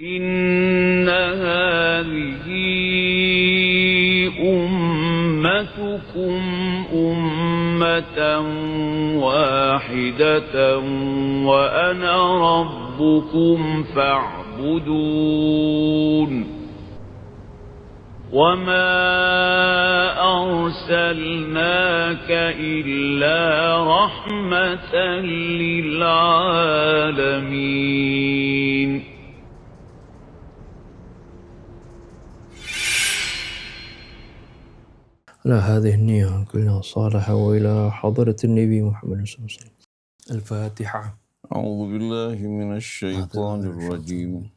إن هذه أمتكم أمة واحدة وأنا ربكم فاعبدون وما أرسلناك إلا رحمة للعالمين. على هذه النية كلنا صالحة وإلى حضرة النبي محمد صلى الله عليه وسلم. الفاتحة. أعوذ بالله من الشيطان الرجيم.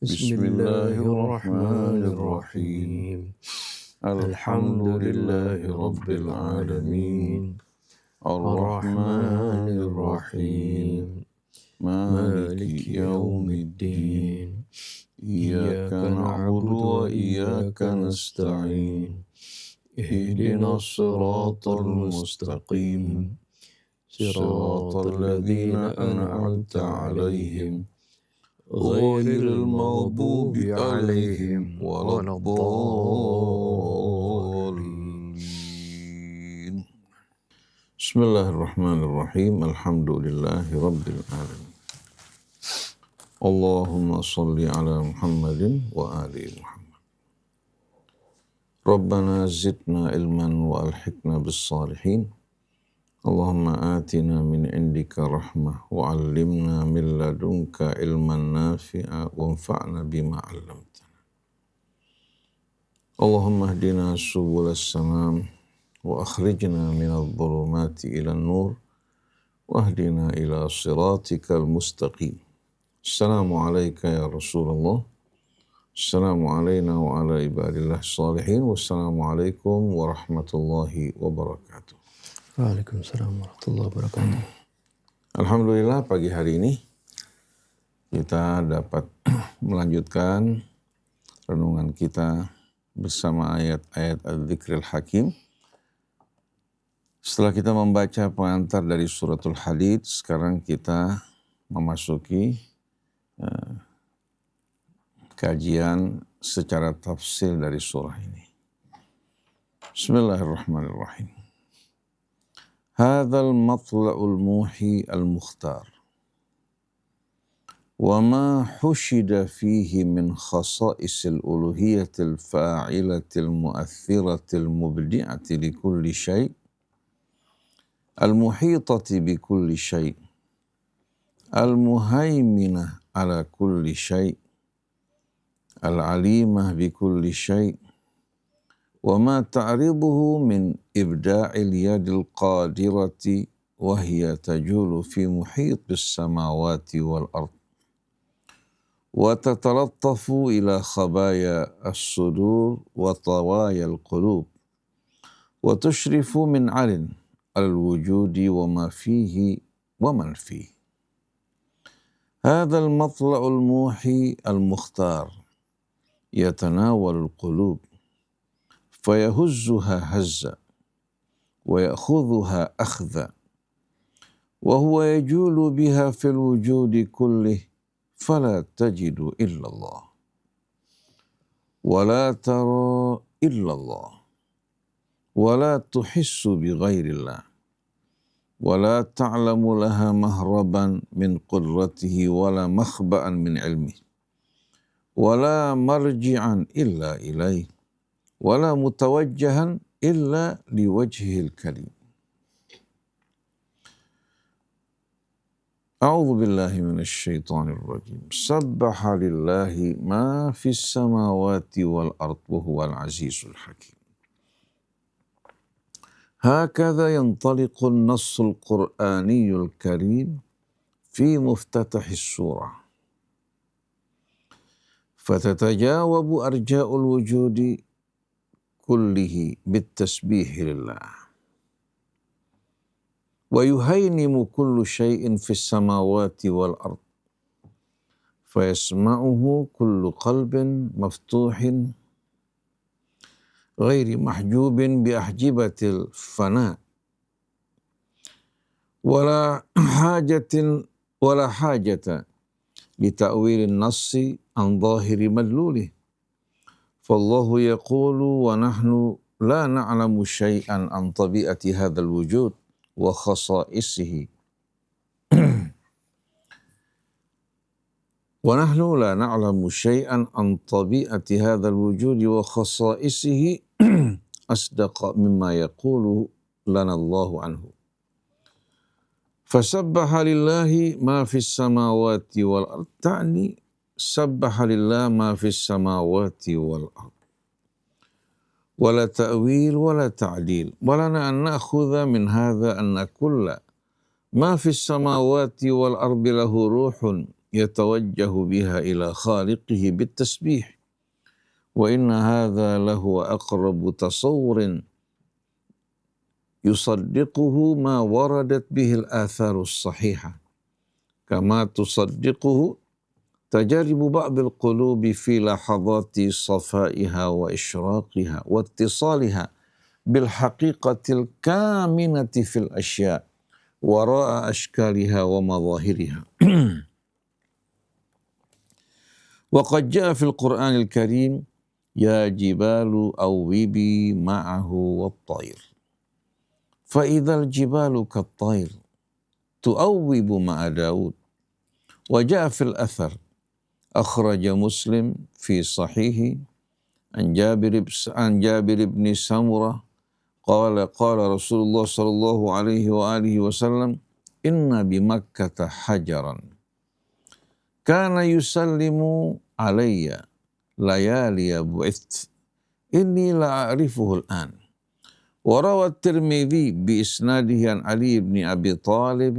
بسم الله الرحمن الرحيم. الحمد لله رب العالمين الرحمن الرحيم مالك يوم الدين إياك نعبد وإياك نستعين اهدنا الصراط المستقيم صراط الذين أنعمت عليهم غير المغضوب عليهم ولا الضالين. بسم الله الرحمن الرحيم. الحمد لله رب العالمين. اللهم صل على محمد وآل محمد. ربنا زدنا علما وألحقنا بالصالحين. اللهم آتنا من عندك رحمة وعلمنا من لدنك علما نافعا وانفعنا بما علمتنا. اللهم اهدنا سبل السلام وأخرجنا من الظلمات إلى النور واهدنا إلى صراطك المستقيم. السلام عليك يا رسول الله. السلام علينا وعلى عباد الله الصالحين. والسلام عليكم ورحمة الله وبركاته. Waalaikumsalam warahmatullahi wabarakatuh. Alhamdulillah pagi hari ini kita dapat melanjutkan renungan kita bersama ayat-ayat Al-Dzikril Hakim. Setelah kita membaca pengantar dari suratul Hadid, sekarang kita memasuki kajian secara tafsir dari surah ini. Bismillahirrahmanirrahim. هذا المطلع الموحي المختار وما حشد فيه من خصائص الألوهية الفاعلة المؤثرة المبدعة لكل شيء المحيطة بكل شيء المهيمنة على كل شيء العليمة بكل شيء وما تعرضه من إبداع اليد القادرة وهي تجول في محيط السماوات والأرض وتتلطف إلى خبايا الصدور وطوايا القلوب وتشرف من علن على الوجود وما فيه ومن فيه. هذا المطلع الموحي المختار يتناول القلوب فيهزها هزا ويأخذها أخذا وهو يجول بها في الوجود كله فلا تجد إلا الله ولا ترى إلا الله ولا تحس بغير الله ولا تعلم لها مهربا من قدرته ولا مخبأ من علمه ولا مرجعا إلا إليه ولا متوجها إلا لوجهه الكريم. أعوذ بالله من الشيطان الرجيم. سبح لله ما في السماوات والأرض وهو العزيز الحكيم. هكذا ينطلق النص القرآني الكريم في مفتتح السورة، فتتجاوب أرجاء الوجود كله بالتسبيح لله، ويهينم كل شيء في السماوات والأرض، فيسمعه كل قلب مفتوح غير محجوب بأحجبة الفناء، ولا حاجة لتأويل النص عن ظاهر مدلوله. فالله يقول ونحن لا نعلم شيئا عن طبيعة هذا الوجود وخصائصه ونحن لا نعلم شيئا عن طبيعة هذا الوجود وخصائصه أصدق مما يقول لنا الله عنه. فسبح لله ما في السماوات والأرض، تعني سبح لله ما في السماوات والأرض، ولا تأويل ولا تعديل. ولنا أن نأخذ من هذا أن كل ما في السماوات والأرض له روح يتوجه بها إلى خالقه بالتسبيح، وإن هذا له أقرب تصور يصدقه ما وردت به الآثار الصحيحة، كما تصدقه تجارب بعض القلوب في لحظات صفائها وإشراقها واتصالها بالحقيقة الكامنة في الأشياء وراء أشكالها ومظاهرها. وقد جاء في القرآن الكريم يا جبال أوبي معه والطير، فإذا الجبال كالطير تؤوب مع داود. وجاء في الأثر أخرج مسلم في صحيحه عن جابر بن سمرة قال قال رسول الله صلى الله عليه وآله وسلم إن بمكة حجرا كان يسلم علي ليالي بعثت إني لأعرفه الآن. وروى الترمذي بإسناده عن علي بن أبي طالب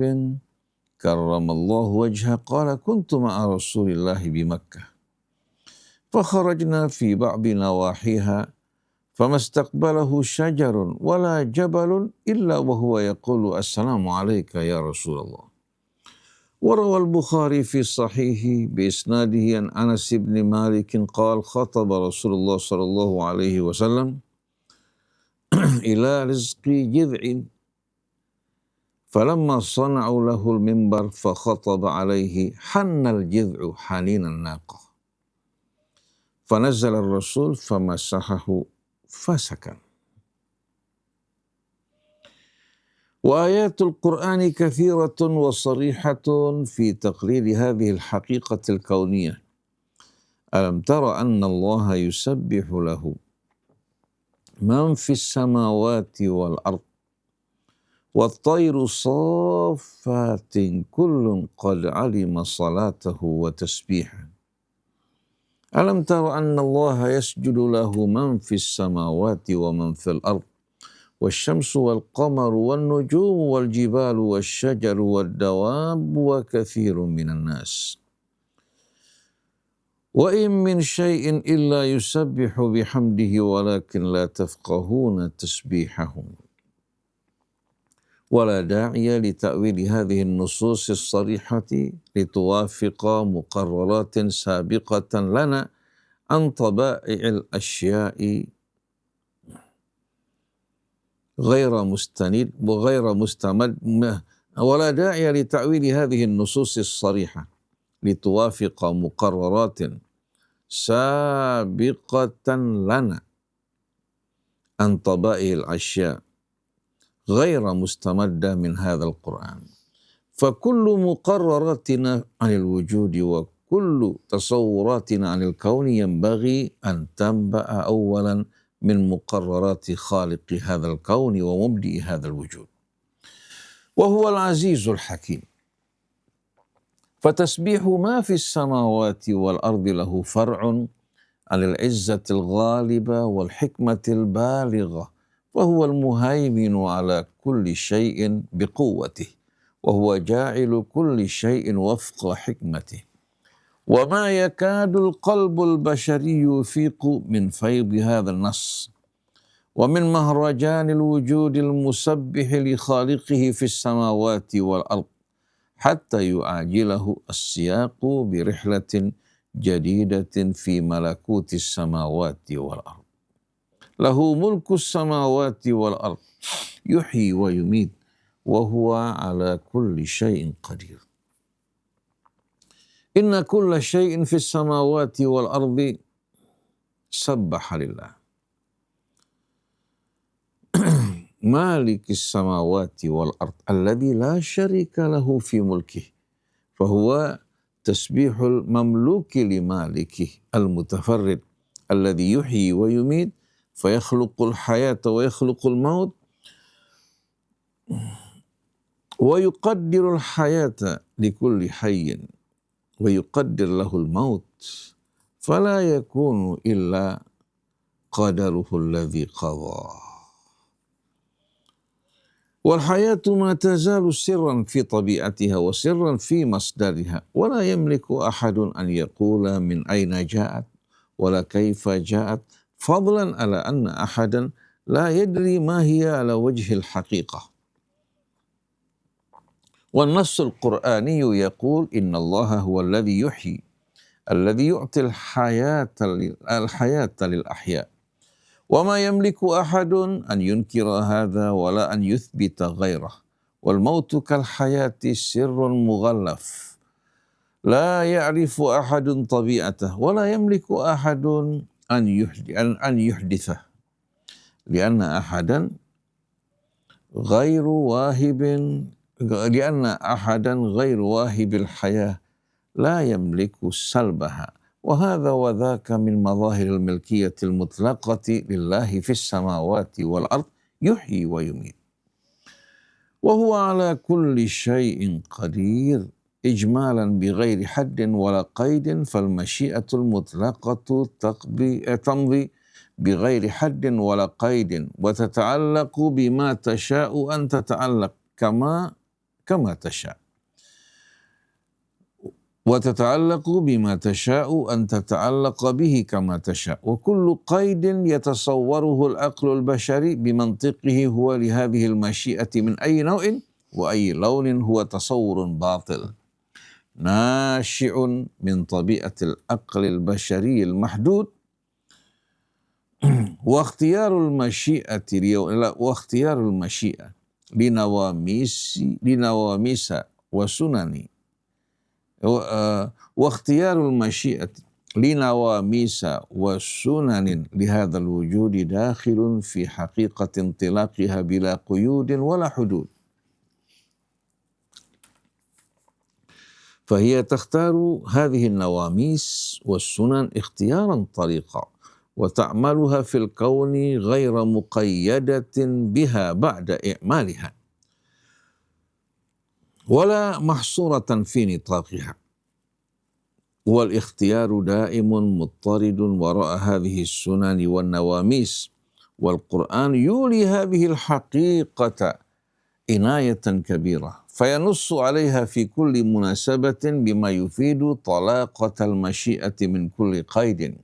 كرم الله وجهه قال كنت مع رسول الله بمكة فخرجنا في بعض نواحيها فما استقبله شجر ولا جبل إلا وهو يقول السلام عليك يا رسول الله. وروى البخاري في صحيحه بإسناده عن أنس بن مالك قال خطب رسول الله صلى الله عليه وسلم إلى رزق جذع فلما صنعوا له المنبر فخطب عليه حن الجذع حنين الناقة فنزل الرسول فمسحه فسكن. وآيات القرآن كثيرة وصريحة في تقرير هذه الحقيقة الكونية. ألم تر أن الله يسبح له من في السماوات والأرض والطير صافات كل قد علم صلاته وتسبيحه. ألم تر أن الله يسجد له من في السماوات ومن في الأرض والشمس والقمر والنجوم والجبال والشجر والدواب وكثير من الناس وإن من شيء إلا يسبح بحمده ولكن لا تفقهون تسبيحهم. ولا داعي لتأويل هذه النصوص الصريحة لتوافق مقررات سابقة لنا عن طبائع الأشياء غير مستند وغير مستمد. ولا داعي لتأويل هذه النصوص الصريحة لتوافق مقررات سابقة لنا عن طبائع الأشياء غير مستمدة من هذا القرآن. فكل مقرراتنا عن الوجود وكل تصوراتنا عن الكون ينبغي أن تنبأ أولا من مقررات خالق هذا الكون ومبدئ هذا الوجود، وهو العزيز الحكيم. فتسبيح ما في السماوات والأرض له فرع عن العزة الغالبة والحكمة البالغة، وهو المهيمن على كل شيء بقوته، وهو جاعل كل شيء وفق حكمته. وما يكاد القلب البشري يفيق من فيض هذا النص ومن مهرجان الوجود المسبح لخالقه في السماوات والأرض حتى يعاجله السياق برحلة جديدة في ملكوت السماوات والأرض. له ملك السماوات والأرض يحيي ويميت وهو على كل شيء قدير. Inna kulla syai'in fis samawati wal ardi sabbaha lillah. Malikis samawati wal ard alladzi la syarika lahu fi mulkih. Fahuwa tasbihul mamluki li malikih al-mutafarrid alladzi yuhyi wa yumit fayakhluqul hayata wa yakhluqul maut wa yuqaddirul hayata likulli hayyin wa yuqaddir lahul maut fala yakunu illa qadaruhu alladzi qadha. والحياة ما تزال سرا في طبيعتها وسرا في مصدرها ولا يملك أحد أن يقول من أين جاءت ولا كيف جاءت فضلا على أن أحدا لا يدري ما هي على وجه الحقيقة. والنص القرآني يقول إن الله هو الذي يحيي الذي يعطي الحياة للأحياء وما يملك أحد أن ينكر هذا ولا أن يثبت غيره والموت كالحياة سر مغلف لا يعرف أحد طبيعته ولا يملك أحد أن يحدثه لأن أحدا غير واهب الحياة لا يملك سلبها وهذا وذاك من مظاهر الملكية المطلقة لله في السماوات والأرض يحيي ويميت وهو على كل شيء قدير إجمالا بغير حد ولا قيد فالمشيئة المطلقة تمضي بغير حد ولا قيد وتتعلق بما تشاء أن تتعلق كما تشاء وتتعلق بما تشاء أن تتعلق به كما تشاء وكل قيد يتصوره العقل البشري بمنطقه هو لهذه المشيئة من أي نوع وأي لون هو تصور باطل ناشئ من طبيعة العقل البشري المحدود واختيار المشيئة لنواميس وسنن واختيار المشيئة لنواميس وسنن لهذا الوجود داخل في حقيقة انطلاقها بلا قيود ولا حدود فهي تختار هذه النواميس والسنن اختيارا طريقا وتعملها في الكون غير مقيدة بها بعد إعمالها ولا محصورة في نطاقها والاختيار دائم مضطرد وراء هذه السنن والنواميس والقرآن يولي هذه الحقيقة عناية كبيرة فينص عليها في كل مناسبة بما يفيد طلاقة المشيئة من كل قيد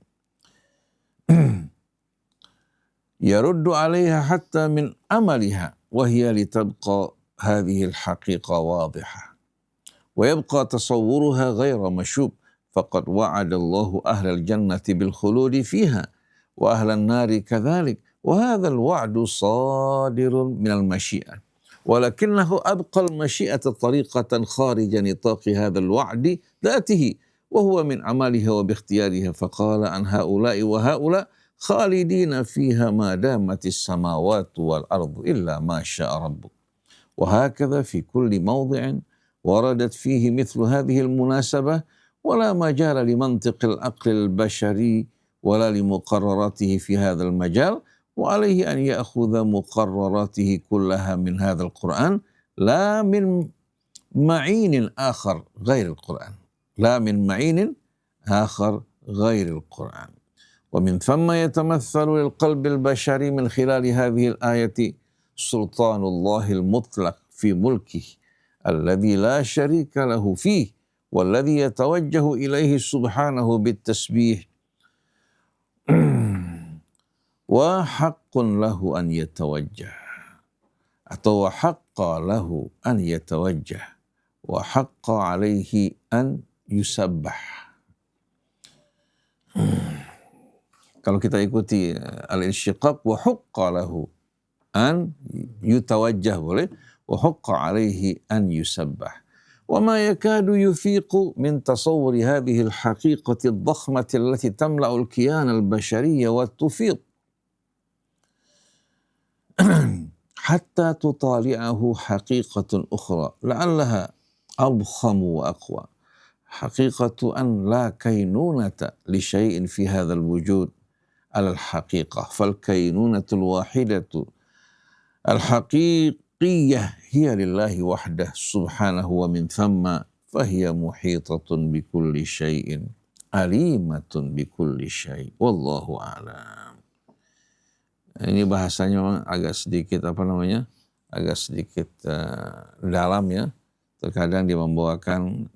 يرد عليها حتى من أملها وهي لتبقى هذه الحقيقة واضحة ويبقى تصورها غير مشوب فقد وعد الله أهل الجنة بالخلود فيها وأهل النار كذلك وهذا الوعد صادر من المشيئة ولكنه أبقى المشيئة طريقة خارج نطاق هذا الوعد ذاته وهو من عملها وباختيارها فقال عن هؤلاء وهؤلاء خالدين فيها ما دامت السماوات والأرض إلا ما شاء ربك وهكذا في كل موضع وردت فيه مثل هذه المناسبة ولا مجال لمنطق العقل البشري ولا لمقرراته في هذا المجال وعليه أن يأخذ مقرراته كلها من هذا القرآن لا من معين آخر غير القرآن ومن ثم يتمثل للقلب البشري من خلال هذه الآية سلطان الله المطلق في ملكه الذي لا شريك له فيه والذي يتوجه إليه سبحانه بالتسبيح وحق له أن يتوجه وحق له أن يتوجه وحق عليه أن يسبح. Kalau kita ikuti al-insyiqaq wa huqqa lahu an yutawajjah boleh wa huqqa alaihi an yusabbah وما يكاد يفيق من تصور هذه الحقيقة الضخمة التي تملأ الكيان البشري وتفيض حتى تطالعه حقيقة أخرى لعلها أضخم وأقوى، حقيقة أن لا كينونة لشيء في هذا الوجود على الحقيقة، فالكينونة الواحدة الحقيقية هي لله وحده سبحانه، ومن ثم فهي محيطة بكل شيء عليمة بكل شيء والله أعلم. Ini bahasanya memang agak sedikit agak sedikit dalam ya. Terkadang dia membawakan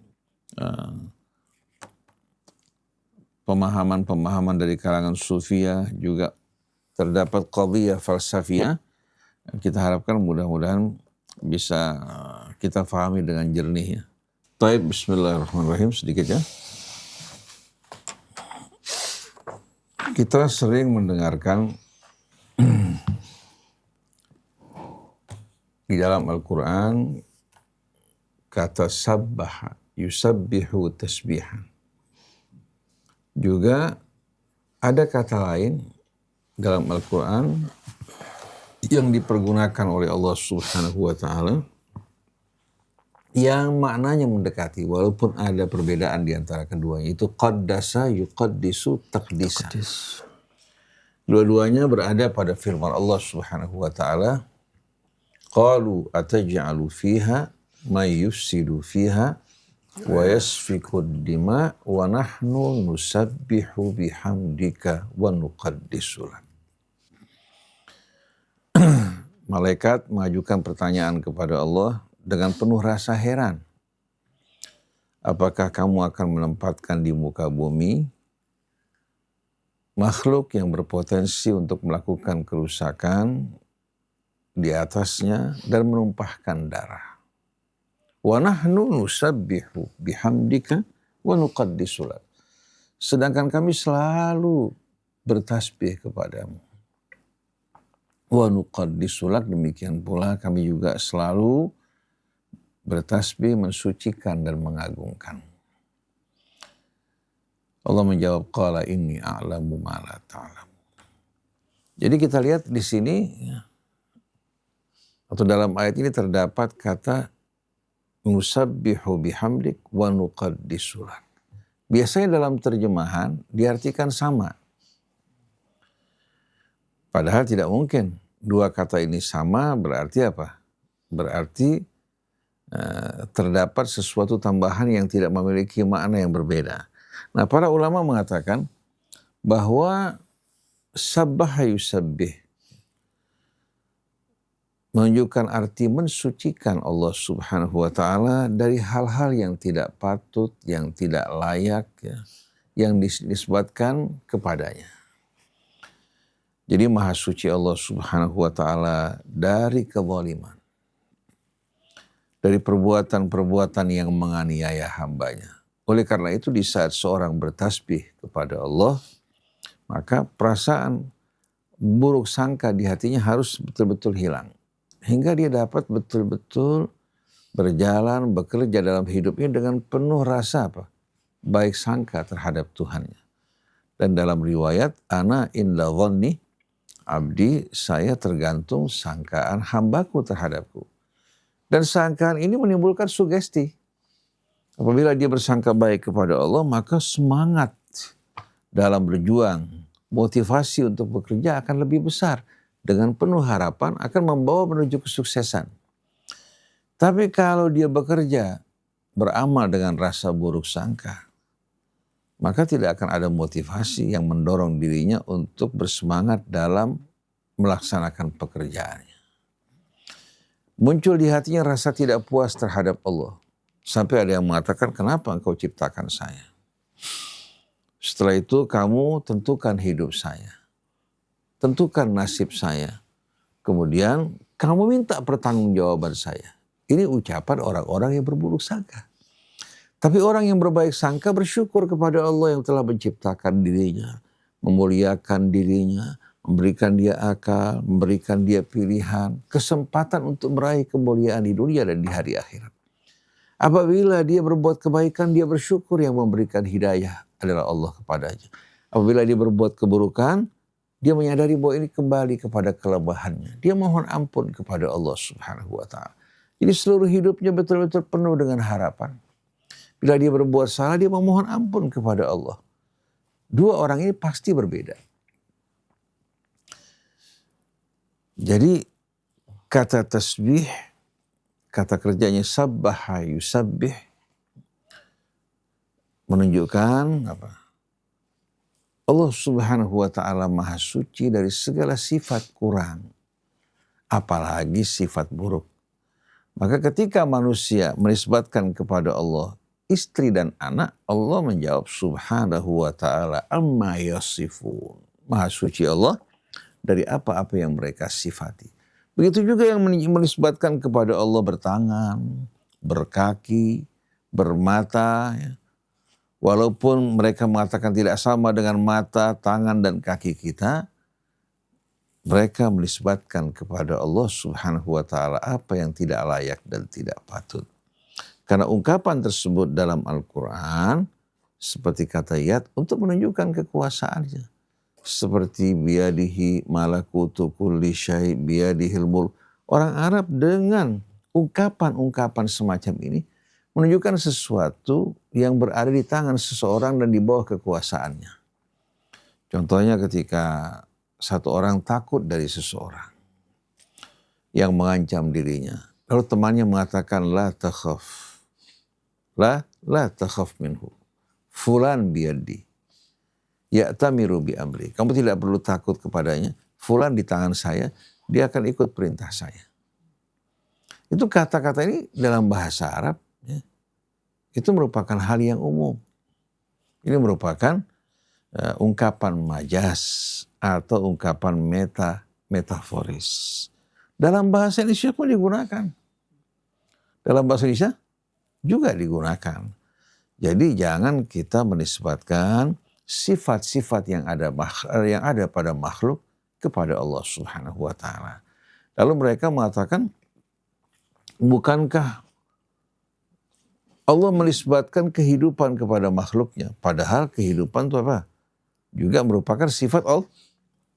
pemahaman-pemahaman dari kalangan sufiyah, juga terdapat qadhiyah falsafiyah. Kita harapkan mudah-mudahan bisa kita fahami dengan jernih ya. Taib, bismillahirrahmanirrahim, sedikit ya. Kita sering mendengarkan di dalam Al-Quran kata sabbaha, yusabbihu tasbihan. Juga ada kata lain dalam Al-Quran yang dipergunakan oleh Allah Subhanahu wa Ta'ala yang maknanya mendekati, walaupun ada perbedaan di antara keduanya. Itu qaddasa yuqaddisu taqdisa. Dua-duanya berada pada firman Allah Subhanahu wa Ta'ala, qalu ataj'alu fiha may yufsidu fiha wa yasfiku ad-dima wa nahnu nusabbihu bihamdika wa nuqaddisu lak. Malaikat mengajukan pertanyaan kepada Allah dengan penuh rasa heran. Apakah kamu akan menempatkan di muka bumi makhluk yang berpotensi untuk melakukan kerusakan di atasnya dan menumpahkan darah? Wa nahnu nusabbihu bihamdika wa nuqaddisu lak. Sedangkan kami selalu bertasbih kepadamu. Wa nuqaddisu lak, demikian pula kami juga selalu bertasbih, mensucikan dan mengagungkan. Allah menjawab, qala inni a'lamu ma la ta'lamu. Jadi kita lihat di sini atau dalam ayat ini terdapat kata nusabbihu bihamdik wa nuqaddisu lak. Biasanya dalam terjemahan diartikan sama. Padahal tidak mungkin dua kata ini sama, berarti apa? Berarti terdapat sesuatu tambahan yang tidak memiliki makna yang berbeda. Nah, para ulama mengatakan bahwa sabbaha yusabbih menunjukkan arti mensucikan Allah Subhanahu wa Ta'ala dari hal-hal yang tidak patut, yang tidak layak, ya, yang dinisbatkan kepadanya. Jadi maha suci Allah Subhanahu wa Ta'ala dari kezaliman, dari perbuatan-perbuatan yang menganiaya hambanya. Oleh karena itu di saat seorang bertasbih kepada Allah, maka perasaan buruk sangka di hatinya harus betul-betul hilang. Hingga dia dapat betul-betul berjalan, bekerja dalam hidupnya dengan penuh rasa baik sangka terhadap Tuhannya. Dan dalam riwayat, ana inda dhanni abdi, saya tergantung sangkaan hambaku terhadapku. Dan sangkaan ini menimbulkan sugesti. Apabila dia bersangka baik kepada Allah, maka semangat dalam berjuang, motivasi untuk bekerja akan lebih besar. Dengan penuh harapan akan membawa menuju kesuksesan. Tapi kalau dia bekerja, beramal dengan rasa buruk sangka, maka tidak akan ada motivasi yang mendorong dirinya untuk bersemangat dalam melaksanakan pekerjaannya. Muncul di hatinya rasa tidak puas terhadap Allah. Sampai ada yang mengatakan, kenapa engkau ciptakan saya? Setelah itu kamu tentukan hidup saya. Tentukan nasib saya. Kemudian kamu minta pertanggungjawaban saya. Ini ucapan orang-orang yang berburuk sangka. Tapi orang yang berbaik sangka bersyukur kepada Allah yang telah menciptakan dirinya, memuliakan dirinya, memberikan dia akal, memberikan dia pilihan, kesempatan untuk meraih kemuliaan di dunia dan di hari akhirat. Apabila dia berbuat kebaikan, dia bersyukur, yang memberikan hidayah adalah Allah kepadanya. Apabila dia berbuat keburukan, dia menyadari bahwa ini kembali kepada kelemahannya. Dia mohon ampun kepada Allah Subhanahu wa ta'ala. Jadi seluruh hidupnya betul-betul penuh dengan harapan. Bila dia berbuat salah, dia memohon ampun kepada Allah. Dua orang ini pasti berbeda. Jadi kata tasbih, kata kerjanya sabbaha yusabbih, menunjukkan apa? Allah Subhanahu wa ta'ala maha suci dari segala sifat kurang, apalagi sifat buruk. Maka ketika manusia menisbatkan kepada Allah istri dan anak, Allah menjawab Subhanahu wa ta'ala amma yasifun. Maha suci Allah dari apa-apa yang mereka sifati. Begitu juga yang menisbatkan kepada Allah bertangan, berkaki, bermata. Ya. Walaupun mereka mengatakan tidak sama dengan mata, tangan, dan kaki kita, mereka menisbatkan kepada Allah Subhanahu wa ta'ala apa yang tidak layak dan tidak patut. Karena ungkapan tersebut dalam Al-Quran seperti kata yad untuk menunjukkan kekuasaannya. Seperti biyadihi malakutu kulli syai' biyadihil mulk. Orang Arab dengan ungkapan-ungkapan semacam ini menunjukkan sesuatu yang berada di tangan seseorang dan di bawah kekuasaannya. Contohnya ketika satu orang takut dari seseorang yang mengancam dirinya. Lalu temannya mengatakan la takhaf. La takhaf minhu. Fulan biyadi. Ya'tamiru bi amri. Kamu tidak perlu takut kepadanya. Fulan di tangan saya, dia akan ikut perintah saya. Itu kata-kata ini dalam bahasa Arab, ya, itu merupakan hal yang umum. Ini merupakan ungkapan majas atau ungkapan metaforis. Dalam bahasa Indonesia pun digunakan. Dalam bahasa Indonesia juga digunakan. Jadi jangan kita menisbatkan sifat-sifat yang ada pada makhluk kepada Allah Subhanahu wa ta'ala. Lalu mereka mengatakan, bukankah Allah menisbatkan kehidupan kepada makhluknya? Padahal kehidupan itu apa? Juga merupakan sifat Allah.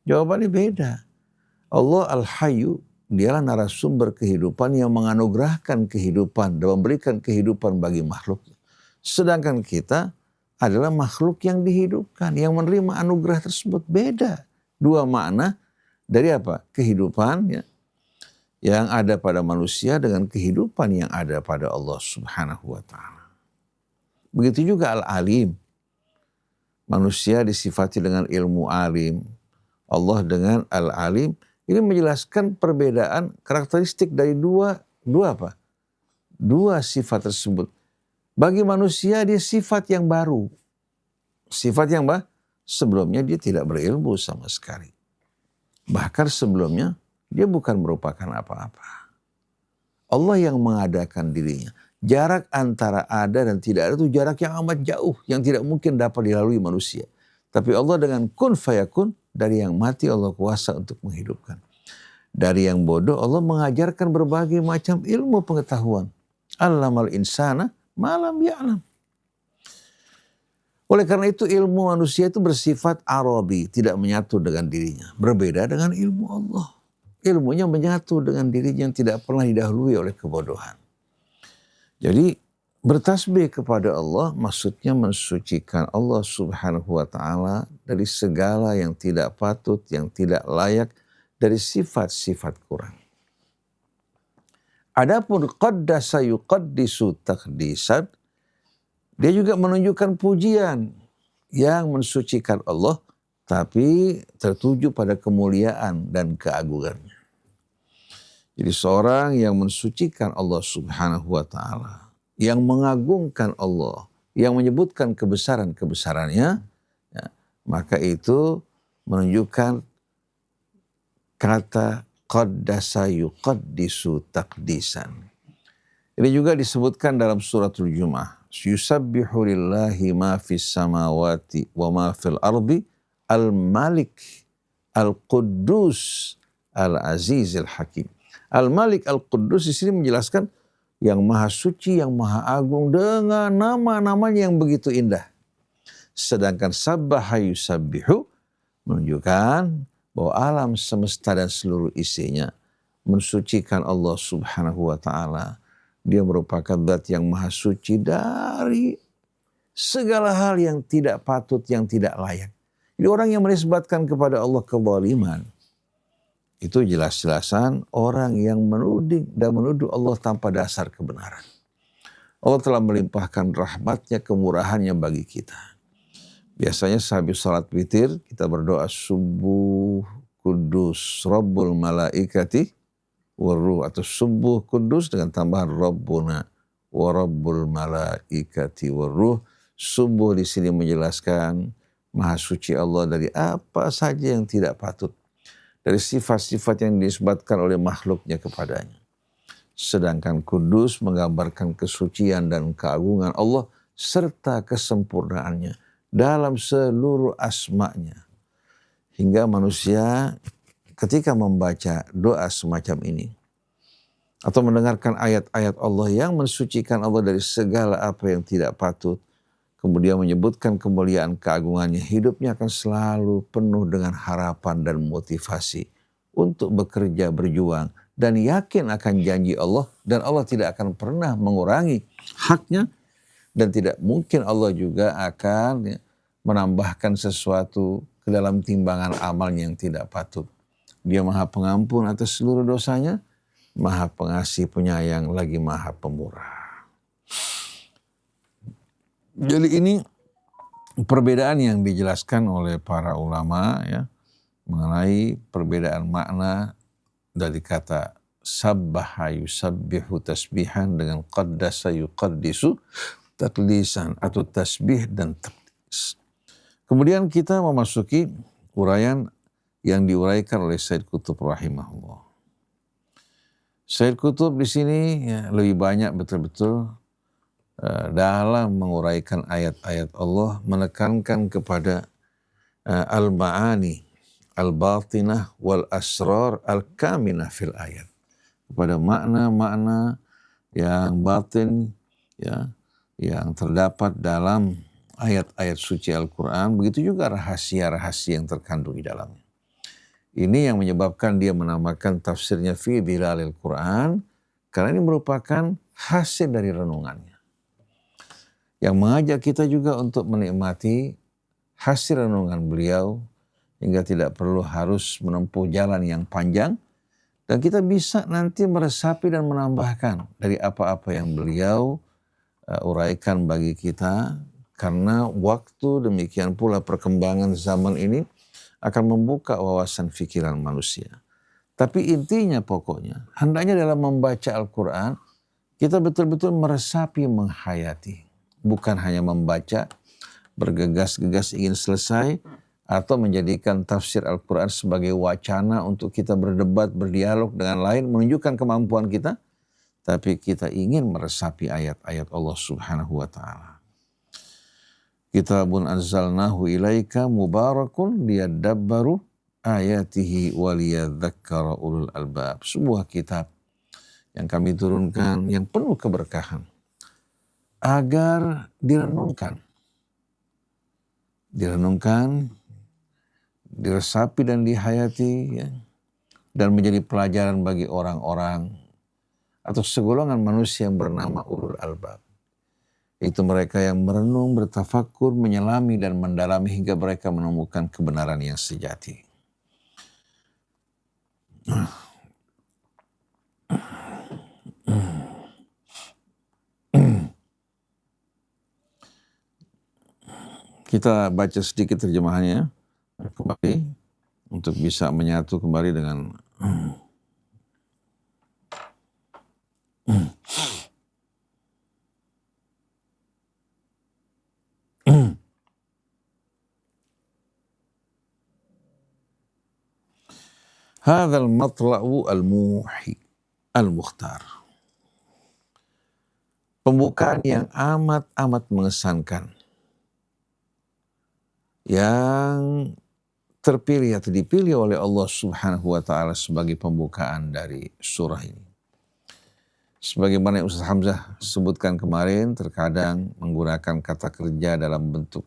Jawabannya beda. Allah Al-Hayyu, dialah narasumber kehidupan yang menganugerahkan kehidupan dan memberikan kehidupan bagi makhluknya. Sedangkan kita adalah makhluk yang dihidupkan, yang menerima anugerah tersebut. Beda. Dua makna dari apa? Kehidupan ya, yang ada pada manusia dengan kehidupan yang ada pada Allah Subhanahu wa ta'ala. Begitu juga Al-Alim. Manusia disifati dengan ilmu alim. Allah dengan Al-Alim. Ini menjelaskan perbedaan karakteristik dari dua sifat tersebut. Bagi manusia dia sifat yang baru. Sifat yang sebelumnya dia tidak berilmu sama sekali. Bahkan sebelumnya dia bukan merupakan apa-apa. Allah yang mengadakan dirinya. Jarak antara ada dan tidak ada itu jarak yang amat jauh. Yang tidak mungkin dapat dilalui manusia. Tapi Allah dengan kun fayakun, dari yang mati Allah kuasa untuk menghidupkan. Dari yang bodoh Allah mengajarkan berbagai macam ilmu pengetahuan. Allamal insana malam ya'lam. Oleh karena itu ilmu manusia itu bersifat aradi, tidak menyatu dengan dirinya. Berbeda dengan ilmu Allah. Ilmunya menyatu dengan dirinya yang tidak pernah didahului oleh kebodohan. Jadi bertasbih kepada Allah maksudnya mensucikan Allah Subhanahu wa ta'ala dari segala yang tidak patut, yang tidak layak, dari sifat-sifat kurang. Adapun qaddasa yuqaddisu taqdisan, dia juga menunjukkan pujian yang mensucikan Allah tapi tertuju pada kemuliaan dan keagungannya. Jadi seorang yang mensucikan Allah Subhanahu wa ta'ala, yang mengagungkan Allah, yang menyebutkan kebesaran-kebesarannya, ya, maka itu menunjukkan kata qaddasa yuqaddisu taqdisan. Ini juga disebutkan dalam suratul Jumu'ah. Yusabbihu lillahi ma fis samawati wa ma fil ardi al-malik al-quddus al-aziz al-hakim. Al-Malik Al-Quddus di sini menjelaskan yang maha suci, yang maha agung dengan nama-namanya yang begitu indah. Sedangkan sabbaha yusabbihu menunjukkan bahwa alam semesta dan seluruh isinya mensucikan Allah Subhanahu wa taala. Dia merupakan zat yang maha suci dari segala hal yang tidak patut, yang tidak layak. Jadi orang yang menisbatkan kepada Allah kezaliman, itu jelas-jelasan orang yang menuding dan menuduh Allah tanpa dasar kebenaran. Allah telah melimpahkan rahmatnya, kemurahannya bagi kita. Biasanya sehabis salat witir kita berdoa subuh kudus Rabbul malaikati waruh, atau subuh kudus dengan tambahan Rabbuna wa Rabbul malaikati waruh. Subuh di sini menjelaskan maha suci Allah dari apa saja yang tidak patut, dari sifat-sifat yang disebutkan oleh makhluknya kepadanya. Sedangkan kudus menggambarkan kesucian dan keagungan Allah serta kesempurnaannya dalam seluruh asma'nya. Hingga manusia ketika membaca doa semacam ini atau mendengarkan ayat-ayat Allah yang mensucikan Allah dari segala apa yang tidak patut, kemudian menyebutkan kemuliaan keagungannya, hidupnya akan selalu penuh dengan harapan dan motivasi untuk bekerja, berjuang, dan yakin akan janji Allah, dan Allah tidak akan pernah mengurangi haknya, dan tidak mungkin Allah juga akan menambahkan sesuatu ke dalam timbangan amalnya yang tidak patut. Dia maha pengampun atas seluruh dosanya, maha pengasih penyayang, lagi maha pemurah. Jadi ini perbedaan yang dijelaskan oleh para ulama ya, mengenai perbedaan makna dari kata sabbaha yusabbihu tasbihan dengan qaddasa yuqaddisu taklisan atau tasbih dan taqdis. Kemudian kita memasuki uraian yang diuraikan oleh Said Qutb rahimahullah. Said Qutb di sini ya, lebih banyak betul-betul dalam menguraikan ayat-ayat Allah menekankan kepada al-ma'ani, al-batinah wal asrar al-kaminah fil ayat. Kepada makna-makna yang batin ya, yang terdapat dalam ayat-ayat suci Al-Quran, begitu juga rahasia-rahasia yang terkandung di dalamnya. Ini yang menyebabkan dia menamakan tafsirnya fi dhilalil Quran, karena ini merupakan hasil dari renungannya. Yang mengajak kita juga untuk menikmati hasil renungan beliau, hingga tidak perlu harus menempuh jalan yang panjang, dan kita bisa nanti meresapi dan menambahkan dari apa-apa yang beliau uraikan bagi kita, karena waktu demikian pula perkembangan zaman ini akan membuka wawasan fikiran manusia. Tapi intinya pokoknya, hendaknya dalam membaca Al-Quran, kita betul-betul meresapi, menghayati. Bukan hanya membaca, bergegas-gegas ingin selesai, atau menjadikan tafsir Al-Quran sebagai wacana untuk kita berdebat, berdialog dengan lain, menunjukkan kemampuan kita. Tapi kita ingin meresapi ayat-ayat Allah Subhanahu wa ta'ala. Kitabun anzalnahu ilaika mubarakun liyadabbaru ayatihi waliyadzakkara ulul albab. Sebuah kitab yang kami turunkan yang penuh keberkahan agar direnungkan, diresapi dan dihayati ya, dan menjadi pelajaran bagi orang-orang atau segolongan manusia yang bernama ulul albab. Itu mereka yang merenung, bertafakur, menyelami dan mendalami hingga mereka menemukan kebenaran yang sejati. Kita baca sedikit terjemahannya kembali untuk bisa menyatu kembali dengan hadzal matla'u al-muhi al-mukhtar. Pembukaan yang amat mengesankan, yang terpilih atau dipilih oleh Allah Subhanahu wa ta'ala sebagai pembukaan dari surah ini. Sebagaimana yang Ustaz Hamzah sebutkan kemarin, terkadang menggunakan kata kerja dalam bentuk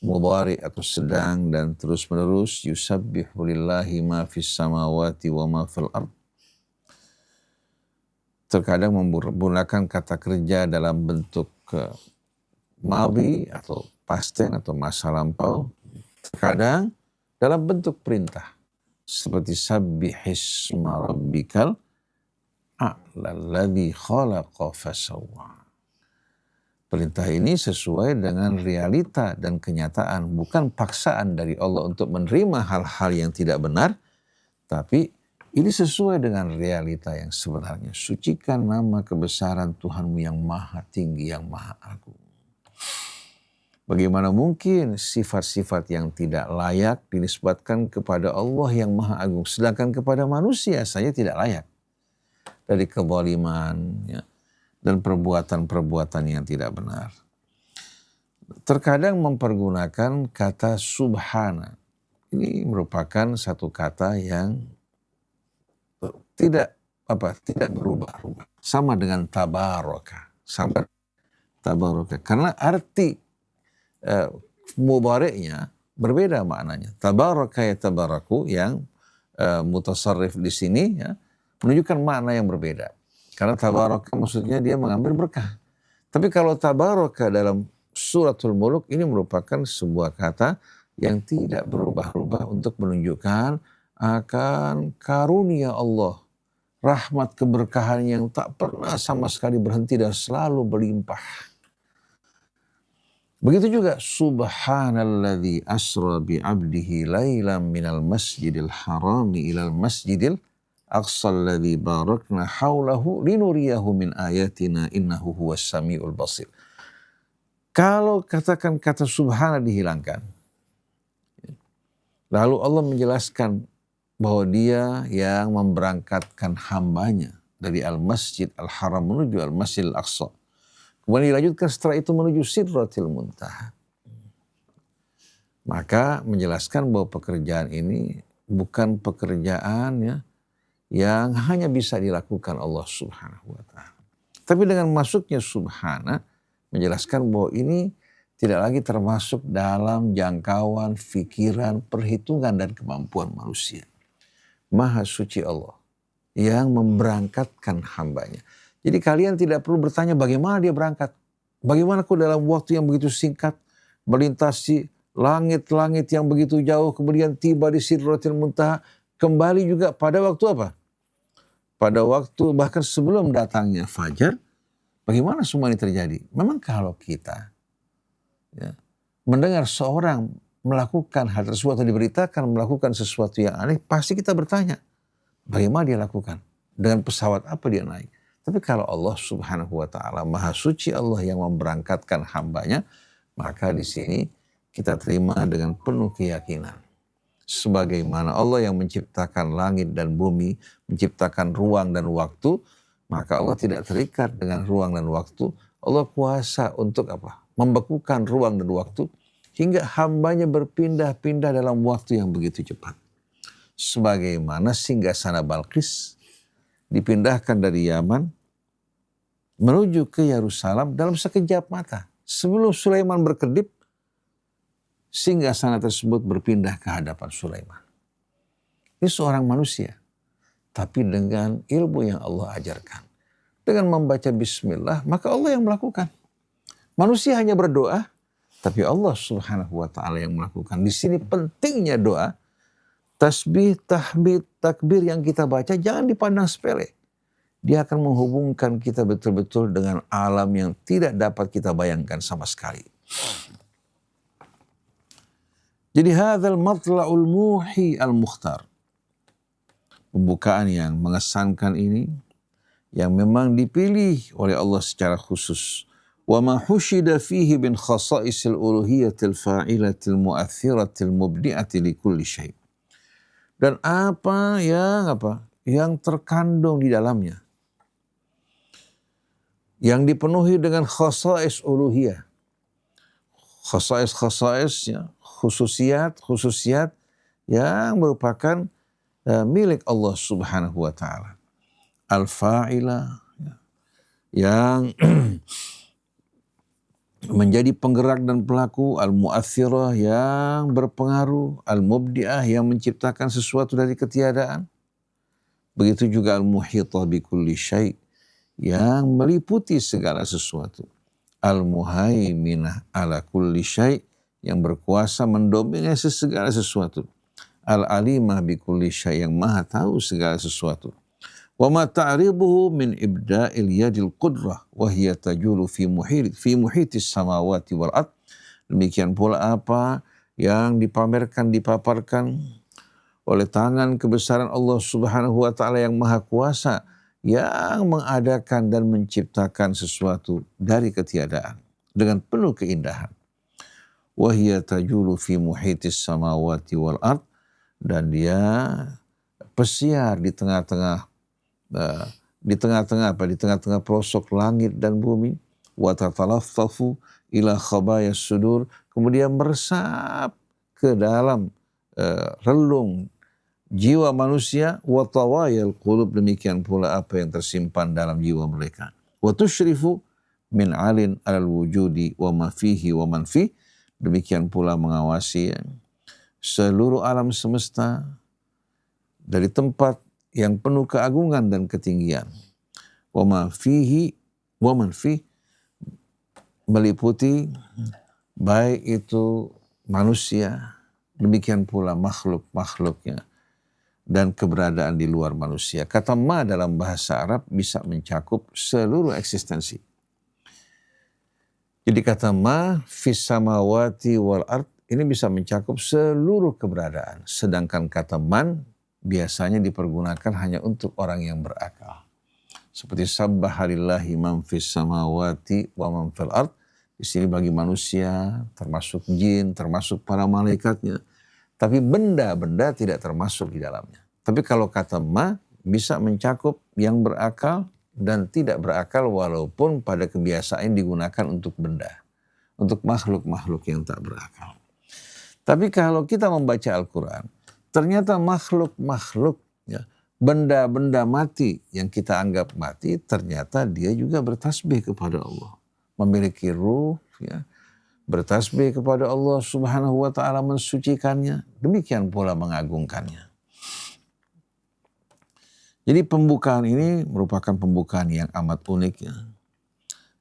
mudhari atau sedang dan terus menerus. Yusabbihu lillahi ma fis samawati wa ma fil ard. Terkadang menggunakan kata kerja dalam bentuk madhi atau past tense atau masa lampau. Terkadang dalam bentuk perintah. Seperti sabbihisma rabbikal a'lalladzi khalaqa fasawwa. Perintah ini sesuai dengan realita dan kenyataan, bukan paksaan dari Allah untuk menerima hal-hal yang tidak benar, tapi ini sesuai dengan realita yang sebenarnya. Sucikan nama kebesaran Tuhanmu yang maha tinggi, yang maha agung. Bagaimana mungkin sifat-sifat yang tidak layak dinisbatkan kepada Allah yang maha agung, sedangkan kepada manusia saja tidak layak. Dari kezaliman dan perbuatan-perbuatan yang tidak benar. Terkadang mempergunakan kata subhana. Ini merupakan satu kata yang tidak berubah-ubah. Sama dengan tabaraka. Karena arti mudhari'nya berbeda maknanya. Tabaraka ya tabaraku yang mutasarrif di sini ya, menunjukkan makna yang berbeda. Karena tabaraka maksudnya dia mengambil berkah. Tapi kalau tabaraka dalam suratul Mulk ini merupakan sebuah kata yang tidak berubah-ubah untuk menunjukkan akan karunia Allah. Rahmat keberkahan yang tak pernah sama sekali berhenti dan selalu berlimpah. Begitu juga subhanalladzi asra bi 'abdihi lailan minal masjidil harami ilal masjidil aqsal ladzi barakna haulahu linuriyahu min ayatina innahu huwas samiul basir. Kalau katakan kata subhana dihilangkan, lalu Allah menjelaskan bahwa dia yang memberangkatkan hambanya dari al-masjid al-haram menuju al-masjid al-aqsa. Kemudian dilanjutkan setelah itu menuju sidratil muntaha. Maka menjelaskan bahwa pekerjaan ini bukan pekerjaan yang hanya bisa dilakukan Allah Subhanahu wa ta'ala. Tapi dengan masuknya subhana, menjelaskan bahwa ini tidak lagi termasuk dalam jangkauan, pikiran, perhitungan, dan kemampuan manusia. Maha suci Allah yang memberangkatkan hambanya. Jadi kalian tidak perlu bertanya bagaimana dia berangkat. Bagaimana kok dalam waktu yang begitu singkat melintasi langit-langit yang begitu jauh, kemudian tiba di Sidratil Muntaha, kembali juga pada waktu apa? Pada waktu bahkan sebelum datangnya fajar. Bagaimana semua ini terjadi? Memang kalau kita mendengar seorang melakukan hal tersebut atau diberitakan melakukan sesuatu yang aneh, pasti kita bertanya, bagaimana dia lakukan? Dengan pesawat apa dia naik? Tapi kalau Allah Subhanahu wa ta'ala, maha suci Allah yang memberangkatkan hambanya, maka di sini kita terima dengan penuh keyakinan. Sebagaimana Allah yang menciptakan langit dan bumi, menciptakan ruang dan waktu, maka Allah tidak terikat dengan ruang dan waktu. Allah kuasa untuk apa? Membekukan ruang dan waktu, hingga hambanya berpindah-pindah dalam waktu yang begitu cepat. Sebagaimana singgasana Balqis dipindahkan dari Yaman menuju ke Yerusalem dalam sekejap mata. Sebelum Sulaiman berkedip, singgasana tersebut berpindah ke hadapan Sulaiman. Ini seorang manusia, tapi dengan ilmu yang Allah ajarkan. Dengan membaca bismillah, maka Allah yang melakukan. Manusia hanya berdoa, tapi Allah Subhanahu wa ta'ala yang melakukan. Di sini pentingnya doa. Tasbih, tahmid, takbir yang kita baca jangan dipandang sepele. Dia akan menghubungkan kita betul-betul dengan alam yang tidak dapat kita bayangkan sama sekali. Jadi hadzal matla'ul muhi al-mukhtar. Pembukaan yang mengesankan ini, yang memang dipilih oleh Allah secara khusus. وَمَا حُشِدَ فِيهِ مِنْ خَصَائِصِ الْأُلُوهِيَّةِ الْفَاعِلَةِ الْمُؤَثِّرَةِ الْمُبْدِعَةِ لِكُلِّ شَيْءٍ. Dan apa yang terkandung di dalamnya, yang dipenuhi dengan khasais uluhiyah, khasais khususiat yang merupakan milik Allah Subhanahu wa ta'ala. Al-fa'ilah, yang menjadi penggerak dan pelaku, al-mu'athirah yang berpengaruh, al-mubdi'ah yang menciptakan sesuatu dari ketiadaan. Begitu juga al-muhitah bi kulli syai' yang meliputi segala sesuatu. Al-muhaiminah ala kulli syai' yang berkuasa mendominasi segala sesuatu. Al-alimah bi kulli syai' yang maha tahu segala sesuatu. Wa ma ta'ribuhu min ibda'il yadil qudrah wa hiya tajulu fi muhitis samawati wal ard. Demikian pula apa yang dipaparkan oleh tangan kebesaran Allah Subhanahu wa taala yang maha kuasa yang mengadakan dan menciptakan sesuatu dari ketiadaan dengan penuh keindahan. Wa hiya tajulu fi muhitis samawati wal ard, dan dia pesiar di tengah-tengah pelosok langit dan bumi. Wa tatalaffafu ila khabayas sudur, kemudian meresap ke dalam relung jiwa manusia. Wa tawayal qulub, demikian pula apa yang tersimpan dalam jiwa mereka. Wa tusyrifu min alin alal wujudi wa ma fihi wa man fihi, demikian pula mengawasi seluruh alam semesta dari tempat yang penuh keagungan dan ketinggian. Wa ma fihi wa man fihi, meliputi baik itu manusia, demikian pula makhluk-makhluknya dan keberadaan di luar manusia. Kata ma dalam bahasa Arab bisa mencakup seluruh eksistensi. Jadi kata ma fis samawati wal ard ini bisa mencakup seluruh keberadaan. Sedangkan kata man biasanya dipergunakan hanya untuk orang yang berakal. Seperti sabbahalillahi man fis samawati wa man fil ard. Di sini bagi manusia, termasuk jin, termasuk para malaikatnya. Tapi benda-benda tidak termasuk di dalamnya. Tapi kalau kata ma bisa mencakup yang berakal dan tidak berakal, walaupun pada kebiasaan digunakan untuk benda. Untuk makhluk-makhluk yang tak berakal. Tapi kalau kita membaca Al-Quran, ternyata makhluk-makhluk, ya, benda-benda mati yang kita anggap mati, ternyata dia juga bertasbih kepada Allah. Memiliki ruh, ya, bertasbih kepada Allah Subhanahu wa ta'ala, mensucikannya, demikian pula mengagungkannya. Jadi pembukaan ini merupakan pembukaan yang amat unik, ya.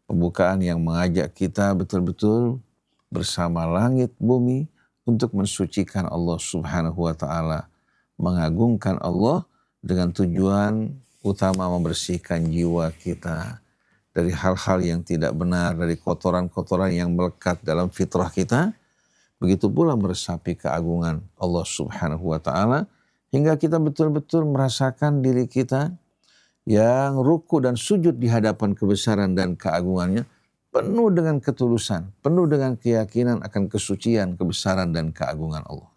Pembukaan yang mengajak kita betul-betul bersama langit bumi untuk mensucikan Allah Subhanahu wa ta'ala, mengagungkan Allah dengan tujuan utama membersihkan jiwa kita dari hal-hal yang tidak benar, dari kotoran-kotoran yang melekat dalam fitrah kita. Begitu pula meresapi keagungan Allah Subhanahu wa ta'ala, hingga kita betul-betul merasakan diri kita yang ruku dan sujud di hadapan kebesaran dan keagungannya, penuh dengan ketulusan, penuh dengan keyakinan akan kesucian, kebesaran dan keagungan Allah.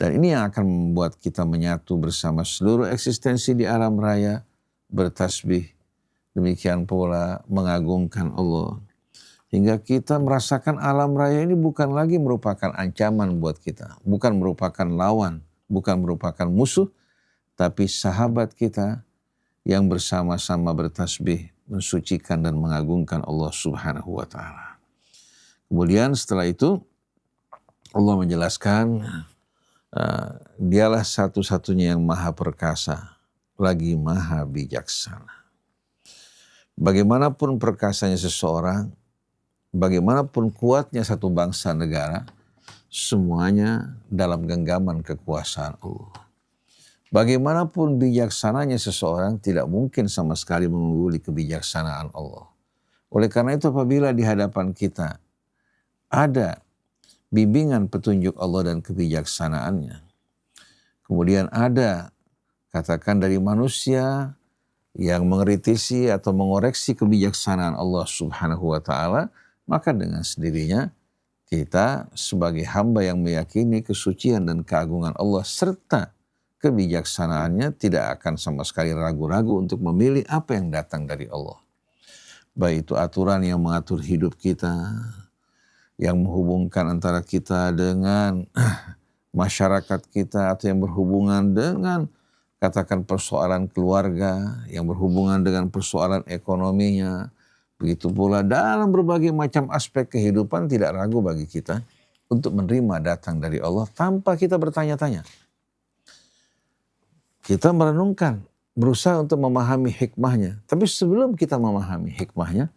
Dan ini yang akan membuat kita menyatu bersama seluruh eksistensi di alam raya, bertasbih, demikian pula mengagungkan Allah. Hingga kita merasakan alam raya ini bukan lagi merupakan ancaman buat kita, bukan merupakan lawan, bukan merupakan musuh, tapi sahabat kita yang bersama-sama bertasbih, mensucikan dan mengagungkan Allah Subhanahu wa ta'ala. Kemudian setelah itu Allah menjelaskan dialah satu-satunya yang maha perkasa, lagi maha bijaksana. Bagaimanapun perkasanya seseorang, bagaimanapun kuatnya satu bangsa negara, semuanya dalam genggaman kekuasaan Allah. Bagaimanapun bijaksananya seseorang, tidak mungkin sama sekali mengungguli kebijaksanaan Allah. Oleh karena itu apabila di hadapan kita ada bimbingan petunjuk Allah dan kebijaksanaannya, kemudian ada katakan dari manusia yang mengkritisi atau mengoreksi kebijaksanaan Allah Subhanahu wa ta'ala, maka dengan sendirinya kita sebagai hamba yang meyakini kesucian dan keagungan Allah serta kebijaksanaannya tidak akan sama sekali ragu-ragu untuk memilih apa yang datang dari Allah. Baik itu aturan yang mengatur hidup kita, yang menghubungkan antara kita dengan masyarakat kita, atau yang berhubungan dengan katakan persoalan keluarga yang berhubungan dengan persoalan ekonominya. Begitu pula dalam berbagai macam aspek kehidupan tidak ragu bagi kita untuk menerima datang dari Allah tanpa kita bertanya-tanya. Kita merenungkan, berusaha untuk memahami hikmahnya. Tapi sebelum kita memahami hikmahnya,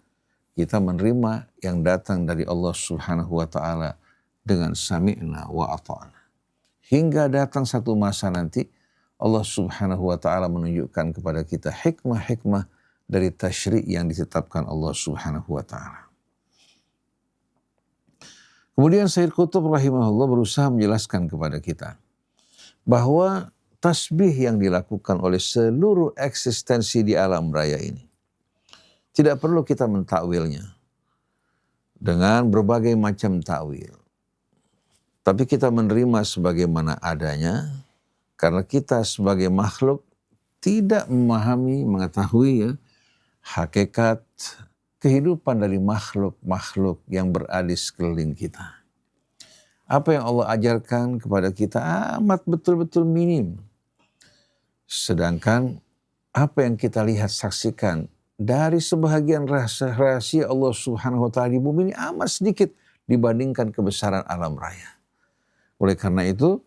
kita menerima yang datang dari Allah Subhanahu wa ta'ala dengan sami'na wa ata'na. Hingga datang satu masa nanti, Allah Subhanahu wa ta'ala menunjukkan kepada kita hikmah-hikmah dari tasyri' yang ditetapkan Allah Subhanahu wa ta'ala. Kemudian Sayyid Qutb rahimahullah berusaha menjelaskan kepada kita bahwa tasbih yang dilakukan oleh seluruh eksistensi di alam raya ini tidak perlu kita mentakwilnya dengan berbagai macam takwil. Tapi kita menerima sebagaimana adanya karena kita sebagai makhluk tidak memahami, mengetahui ya, hakikat kehidupan dari makhluk-makhluk yang berada di sekeliling kita. Apa yang Allah ajarkan kepada kita amat betul-betul minim. Sedangkan apa yang kita lihat saksikan dari sebahagian rahasia Allah Subhanahu wa ta'ala di bumi ini amat sedikit dibandingkan kebesaran alam raya. Oleh karena itu,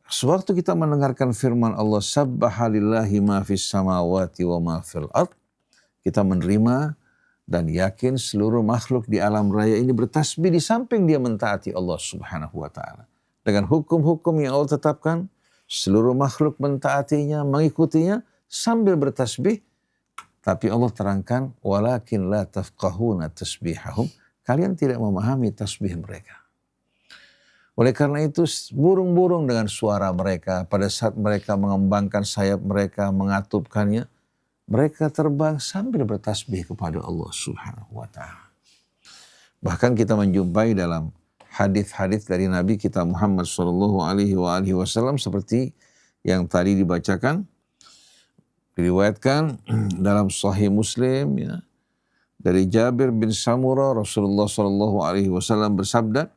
sewaktu kita mendengarkan firman Allah, sabbaha lillahi ma fis samawati wa ma fil ard, kita menerima dan yakin seluruh makhluk di alam raya ini bertasbih di samping dia mentaati Allah Subhanahu wa ta'ala. Dengan hukum-hukum yang Allah tetapkan, seluruh makhluk mentaatinya, mengikutinya sambil bertasbih. Tapi Allah terangkan, walakin la tafqahuna tasbihahum. Kalian tidak memahami tasbih mereka. Oleh karena itu burung-burung dengan suara mereka pada saat mereka mengembangkan sayap mereka, mengatupkannya, mereka terbang sambil bertasbih kepada Allah Subhanahu wa ta'ala. Bahkan kita menjumpai dalam hadis-hadis dari Nabi kita Muhammad sallallahu alaihi wasallam seperti yang tadi dibacakan, diriwayatkan dalam Sahih Muslim ya, dari Jabir bin Samurah, Rasulullah sallallahu alaihi wasallam bersabda,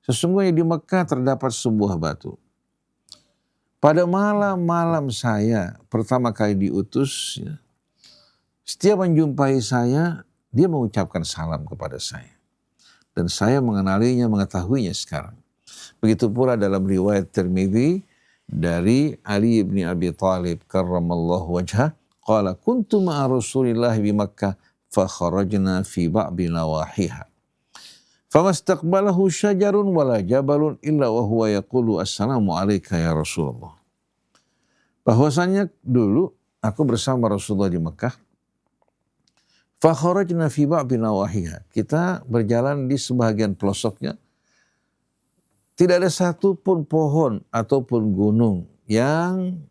sesungguhnya di Mekah terdapat sebuah batu. Pada malam-malam saya pertama kali diutus, ya, setiap menjumpai saya, dia mengucapkan salam kepada saya. Dan saya mengenalinya, mengetahuinya sekarang. Begitu pula dalam riwayat Tirmidzi dari Ali bin Abi Thalib karramallahu wajhah, qala kuntu ma'a Rasulillah bi Makkah fa kharajna fi ba'di nawahiha. Famastaqbalahu syajarun wala jabalun illa wa huwa yaqulu assalamu alayka ya Rasulullah. Bahwasanya dulu aku bersama Rasulullah di Mekah. Fa kharajna fi ba'di nawahiha. Kita berjalan di sebahagian pelosoknya. Tidak ada satu pun pohon ataupun gunung yang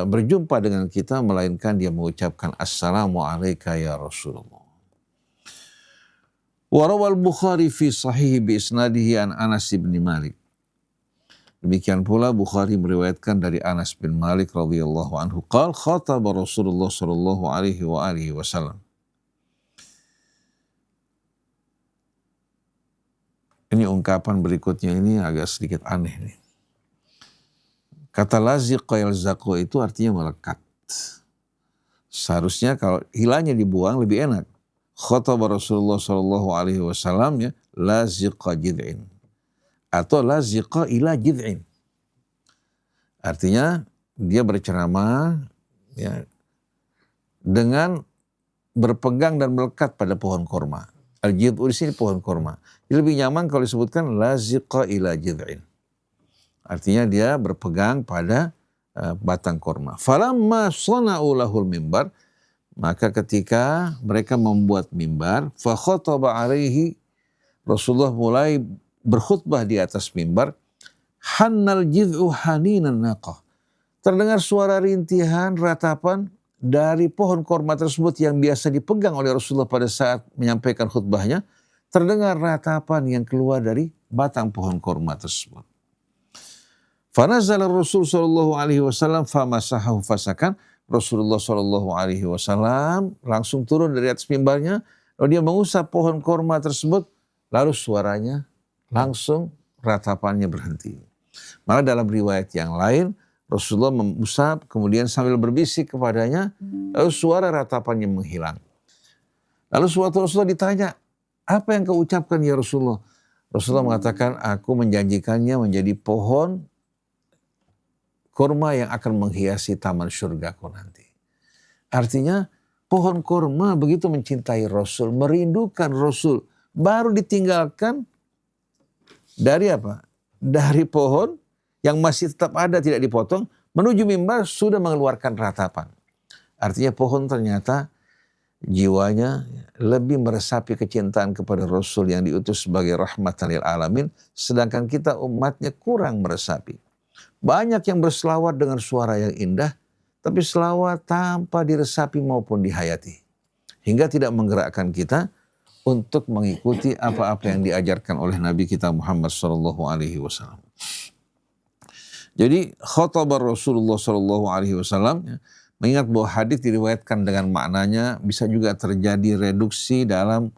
berjumpa dengan kita melainkan dia mengucapkan assalamu alayka ya Rasulullah. Wa rawal Bukhari fi sahih bi isnadihi an Anas bin Malik. Demikian pula Bukhari meriwayatkan dari Anas bin Malik radhiyallahu anhu qala khataba Rasulullah sallallahu alaihi wasallam. Ini ungkapan berikutnya ini agak sedikit aneh nih. Kata laziqa yalzaqu itu artinya melekat. Seharusnya kalau hilangnya dibuang lebih enak. Khataba Rasulullah sallallahu alaihi wasallam ya laziqa jid'in atau laziqa ila jid'in. Artinya dia berceramah ya dengan berpegang dan melekat pada pohon korma. Al-jid'u di sini pohon korma. Lebih nyaman kalau disebutkan laziqa ila jid'in. Artinya dia berpegang pada batang korma. Falamma sana'u lahul mimbar, maka ketika mereka membuat mimbar, fa khataba alaihi, Rasulullah mulai berkhutbah di atas mimbar, hannal jid'u haninan naqah. Terdengar suara rintihan, ratapan dari pohon korma tersebut yang biasa dipegang oleh Rasulullah pada saat menyampaikan khutbahnya, terdengar ratapan yang keluar dari batang pohon korma tersebut. Fanazala Rasul sallallahu alaihi wasallam famasahahu fasakan. Rasulullah sallallahu alaihi wasallam langsung turun dari atas mimbarnya, lalu dia mengusap pohon korma tersebut, lalu suaranya langsung ratapannya berhenti. Malah dalam riwayat yang lain, Rasulullah mengusap, kemudian sambil berbisik kepadanya, lalu suara ratapannya menghilang. Lalu suatu Rasulullah ditanya, apa yang kau ucapkan ya Rasulullah? Rasulullah mengatakan, aku menjanjikannya menjadi pohon kurma yang akan menghiasi taman surgaku nanti. Artinya pohon kurma begitu mencintai Rasul, merindukan Rasul, baru ditinggalkan dari apa? Dari pohon yang masih tetap ada tidak dipotong, menuju mimbar sudah mengeluarkan ratapan. Artinya pohon ternyata jiwanya lebih meresapi kecintaan kepada Rasul yang diutus sebagai rahmatan lil alamin, sedangkan kita umatnya kurang meresapi. Banyak yang berselawat dengan suara yang indah, tapi selawat tanpa diresapi maupun dihayati. Hingga tidak menggerakkan kita untuk mengikuti apa-apa yang diajarkan oleh Nabi kita Muhammad SAW. Jadi khatabar Rasulullah SAW, mengingat bahwa hadis diriwayatkan dengan maknanya, bisa juga terjadi reduksi dalam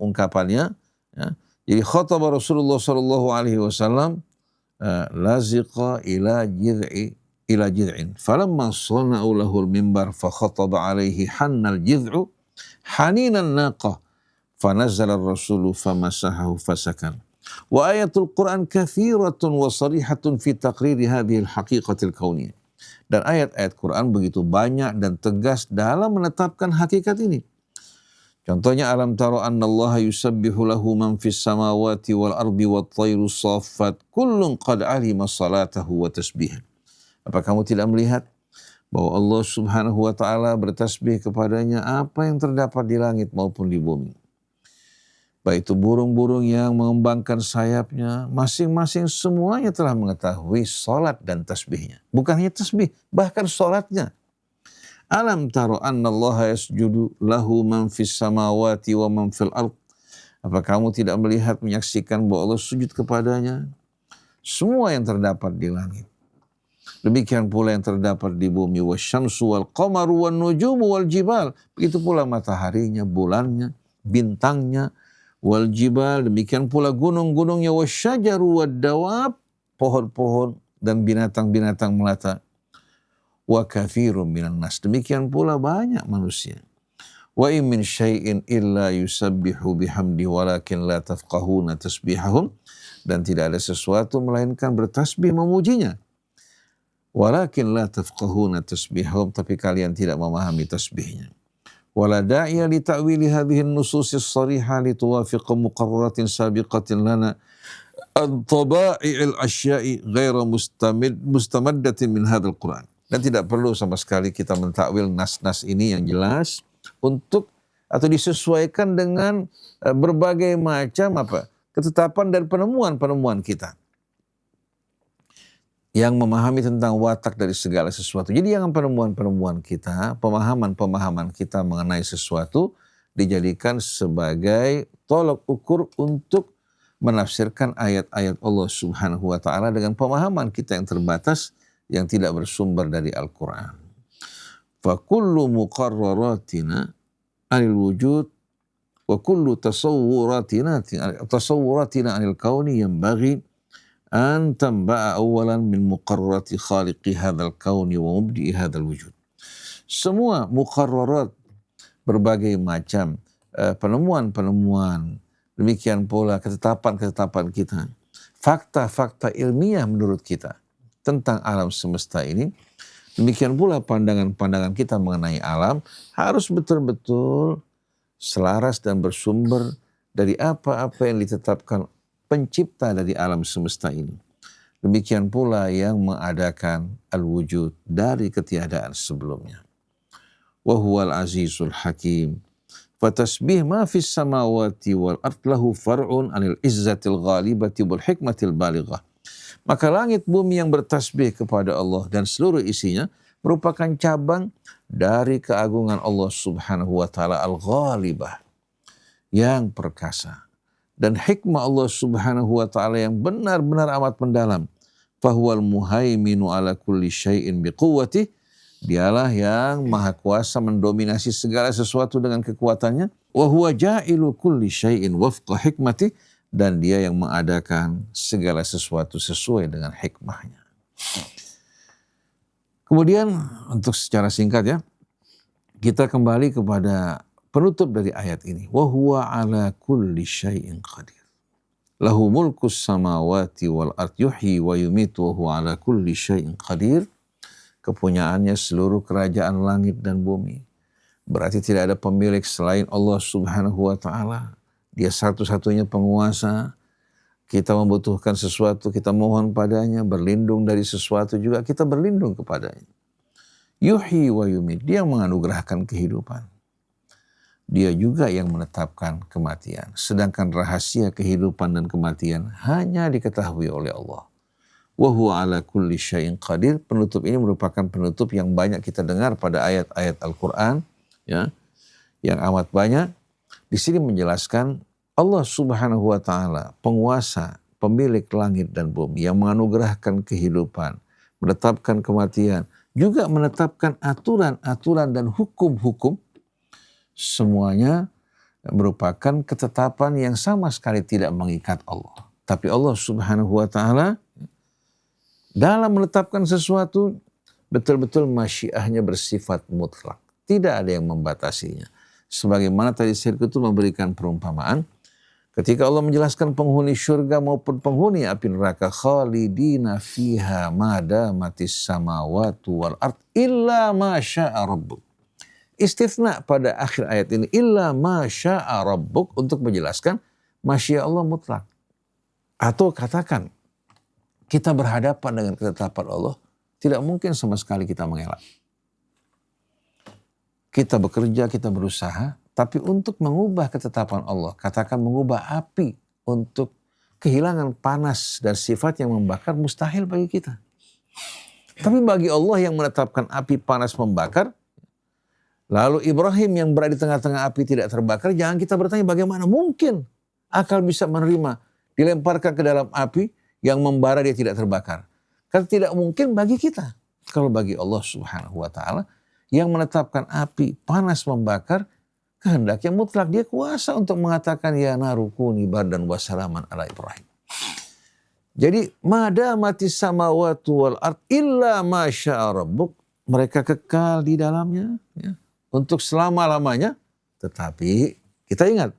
ungkapannya. Ya. Jadi khatabar Rasulullah SAW laziqa ila jid'in. Falamma sana'u lahul mimbar fa khataba alaihi hannal jid'u haninan naqah. Fanazzala ar-rasulu famasahahu fasakan. Wa ayatul Quran kathiratun wa sarihatun fi taqriri hadhil haqiqatil kauniyah. Dan ayat-ayat Quran begitu banyak dan tegas dalam menetapkan hakikat ini. Contohnya, alam taro annallaha yusabbihu lahu man fis samawati wal ardi wat tayru saffat kullun qad alima salatahu wa tasbihah. Apa kamu tidak melihat bahwa Allah Subhanahu wa taala bertasbih kepadanya apa yang terdapat di langit maupun di bumi? Baik itu burung-burung yang mengembangkan sayapnya, masing-masing semuanya telah mengetahui salat dan tasbihnya. Bukan hanya tasbih, bahkan salatnya. Alam taro annallaha yasjudu lahu man fis samawati wa man fil ard. Apa kamu tidak melihat, menyaksikan bahwa Allah sujud kepadanya semua yang terdapat di langit. Demikian pula yang terdapat di bumi, wasyamsu wal qamaru wan nujumu wal jibal. Begitu pula mataharinya, bulannya, bintangnya, wal jibal, demikian pula gunung-gunungnya, wasyajaru wad dawab, pohon-pohon dan binatang-binatang melata, wa katsirun minan nas, demikian pula banyak manusia. Wa in min syai'in illa yusabbihu bihamdi walakin la tafqahuna tasbihahum, dan tidak ada sesuatu melainkan bertasbih memujinya. Walakin la tafqahuna tasbihahum, tapi kalian tidak memahami tasbihnya. Wala da'iya li ta'wili hadhihi an-nusus as-sarihah li tuwafiqa muqarraratin sabiqatin lana an taba'i'il asya'i ghaira mustamaddatin min hadzal Qur'an. Dan tidak perlu sama sekali kita mentakwil nas-nas ini yang jelas untuk atau disesuaikan dengan berbagai macam ketetapan dan penemuan kita yang memahami tentang watak dari segala sesuatu. Jadi yang penemuan kita, pemahaman kita mengenai sesuatu dijadikan sebagai tolok ukur untuk menafsirkan ayat-ayat Allah Subhanahu wa taala dengan pemahaman kita yang terbatas yang tidak bersumber dari Al-Qur'an. Fa kullu muqarraratina anil wujud wa kullu tasawwuratina anil kauni yanbaghi an tamba'a awalan min muqarrarati khaliqi hadzal kauni wa mubdi'i hadzal wujud. Semua muqarrarat, berbagai macam penemuan-penemuan, demikian pula ketetapan-ketetapan kita, fakta-fakta ilmiah menurut kita tentang alam semesta ini, demikian pula pandangan-pandangan kita mengenai alam harus betul-betul selaras dan bersumber dari apa-apa yang ditetapkan pencipta dari alam semesta ini. Demikian pula yang mengadakan al-wujud dari ketiadaan sebelumnya. Wa huwal azizul hakim. Fatasbih ma fis samawati wal ard lahu far'un anil izzatil ghalibati wal hikmatil balighah. Maka langit bumi yang bertasbih kepada Allah dan seluruh isinya merupakan cabang dari keagungan Allah Subhanahu wa taala al-ghalibah, yang perkasa, dan hikmah Allah Subhanahu wa taala yang benar-benar amat mendalam. Fahuwal muhaiminu ala kulli syai'in biquwwatih. Dialah yang maha kuasa mendominasi segala sesuatu dengan kekuatannya. Wa huwa ja'ilu kulli syai'in wafqa hikmatih. Dan dia yang mengadakan segala sesuatu sesuai dengan hikmahnya. Kemudian untuk secara singkat ya, kita kembali kepada penutup dari ayat ini. Wa huwa ala kulli syai'in qadir. Lahu mulkus samawati wal ard yuhyi wa yumitu wa huwa ala kulli syai'in qadir. Kepunyaannya seluruh kerajaan langit dan bumi. Berarti tidak ada pemilik selain Allah Subhanahu wa ta'ala. Dia satu-satunya penguasa. Kita membutuhkan sesuatu, kita mohon padanya, berlindung dari sesuatu juga, kita berlindung kepadanya. Yuhyi wa yumit, dia yang menganugerahkan kehidupan. Dia juga yang menetapkan kematian. Sedangkan rahasia kehidupan dan kematian hanya diketahui oleh Allah. Wa huwa ala kulli syai'in qadir. Penutup ini merupakan penutup yang banyak kita dengar pada ayat-ayat Al-Quran, ya, yang amat banyak. Di sini menjelaskan Allah Subhanahu wa ta'ala, penguasa, pemilik langit dan bumi, yang menganugerahkan kehidupan, menetapkan kematian, juga menetapkan aturan-aturan dan hukum-hukum, semuanya merupakan ketetapan yang sama sekali tidak mengikat Allah. Tapi Allah Subhanahu wa ta'ala dalam menetapkan sesuatu, betul-betul masyiahnya bersifat mutlak. Tidak ada yang membatasinya. Sebagaimana tadi Syekh itu memberikan perumpamaan, ketika Allah menjelaskan penghuni syurga maupun penghuni api neraka, khalidina fiha madamatis samawatu wal ard illa ma syaa rabbuk. Istifna pada akhir ayat ini, illa ma syaa rabbuk, untuk menjelaskan masyiah Allah mutlak. Atau katakan, kita berhadapan dengan ketetapan Allah, tidak mungkin sama sekali kita mengelak. Kita bekerja, kita berusaha, tapi untuk mengubah ketetapan Allah, katakan mengubah api untuk kehilangan panas dan sifat yang membakar, mustahil bagi kita. Tapi bagi Allah yang menetapkan api panas membakar, lalu Ibrahim yang berada di tengah-tengah api tidak terbakar, jangan kita bertanya bagaimana mungkin akal bisa menerima dilemparkan ke dalam api yang membara dia tidak terbakar. Karena tidak mungkin bagi kita. Kalau bagi Allah Subhanahu wa ta'ala yang menetapkan api panas membakar, kehendak yang mutlak, dia kuasa untuk mengatakan ya narukuni bardan wassalaman ala Ibrahim. Jadi madamatis samawati wal ard illa ma syaa rabbuk, mereka kekal di dalamnya ya, untuk selama-lamanya. Tetapi kita ingat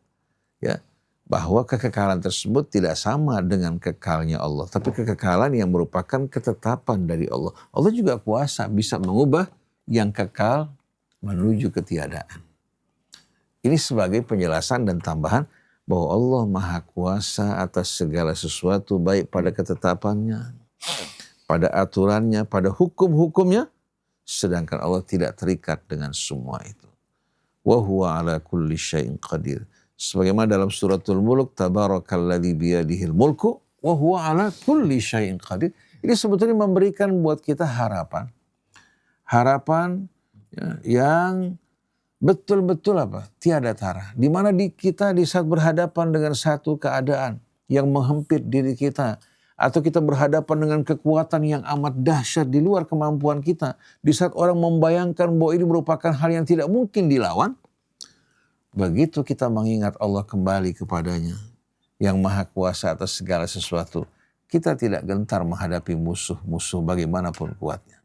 ya, bahwa kekekalan tersebut tidak sama dengan kekalnya Allah, tapi kekekalan yang merupakan ketetapan dari Allah. Allah juga kuasa bisa mengubah yang kekal menuju ketiadaan. Ini sebagai penjelasan dan tambahan bahwa Allah Maha Kuasa atas segala sesuatu, baik pada ketetapannya, pada aturannya, pada hukum-hukumnya, sedangkan Allah tidak terikat dengan semua itu. Wa huwa ala kulli syai'in qadir. Sebagaimana dalam suratul Mulk, tabarakalladzi biyadihil mulku wa huwa ala kulli syai'in qadir. Ini sebetulnya memberikan buat kita harapan. Harapan ya, yang betul-betul apa? Tiada tara. Di mana kita di saat berhadapan dengan satu keadaan yang menghempit diri kita, atau kita berhadapan dengan kekuatan yang amat dahsyat di luar kemampuan kita, di saat orang membayangkan bahwa ini merupakan hal yang tidak mungkin dilawan, begitu kita mengingat Allah kembali kepadanya yang Maha Kuasa atas segala sesuatu, kita tidak gentar menghadapi musuh-musuh bagaimanapun kuatnya.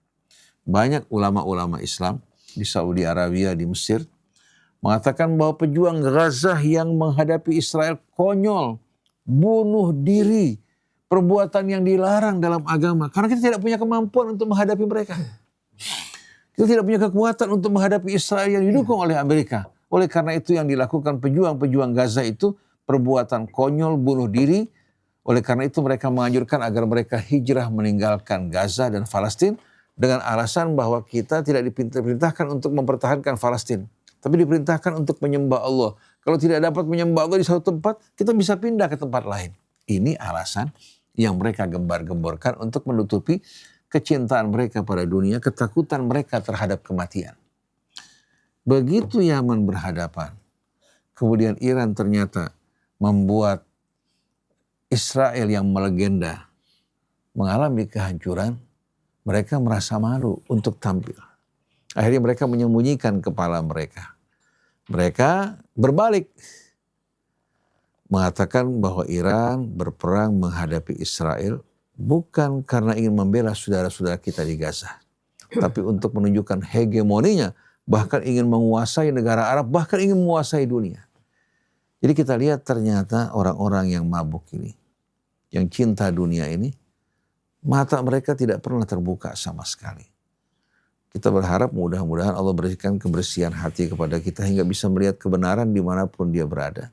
Banyak ulama-ulama Islam di Saudi Arabia, di Mesir, mengatakan bahwa pejuang Gaza yang menghadapi Israel konyol, bunuh diri, perbuatan yang dilarang dalam agama. Karena kita tidak punya kemampuan untuk menghadapi mereka. Kita tidak punya kekuatan untuk menghadapi Israel yang didukung oleh Amerika. Oleh karena itu yang dilakukan pejuang-pejuang Gaza itu perbuatan konyol, bunuh diri. Oleh karena itu mereka menganjurkan agar mereka hijrah meninggalkan Gaza dan Palestina, dengan alasan bahwa kita tidak diperintahkan untuk mempertahankan Palestina, tapi diperintahkan untuk menyembah Allah. Kalau tidak dapat menyembah Allah di satu tempat, kita bisa pindah ke tempat lain. Ini alasan yang mereka gembar-gemborkan untuk menutupi kecintaan mereka pada dunia, ketakutan mereka terhadap kematian. Begitu Yaman berhadapan, kemudian Iran ternyata membuat Israel yang melegenda mengalami kehancuran, mereka merasa malu untuk tampil. Akhirnya mereka menyembunyikan kepala mereka. Mereka berbalik, mengatakan bahwa Iran berperang menghadapi Israel bukan karena ingin membela saudara-saudara kita di Gaza. tapi untuk menunjukkan hegemoninya, bahkan ingin menguasai negara Arab, bahkan ingin menguasai dunia. Jadi kita lihat ternyata orang-orang yang mabuk ini, yang cinta dunia ini, mata mereka tidak pernah terbuka sama sekali. Kita berharap mudah-mudahan Allah berikan kebersihan hati kepada kita hingga bisa melihat kebenaran dimanapun dia berada.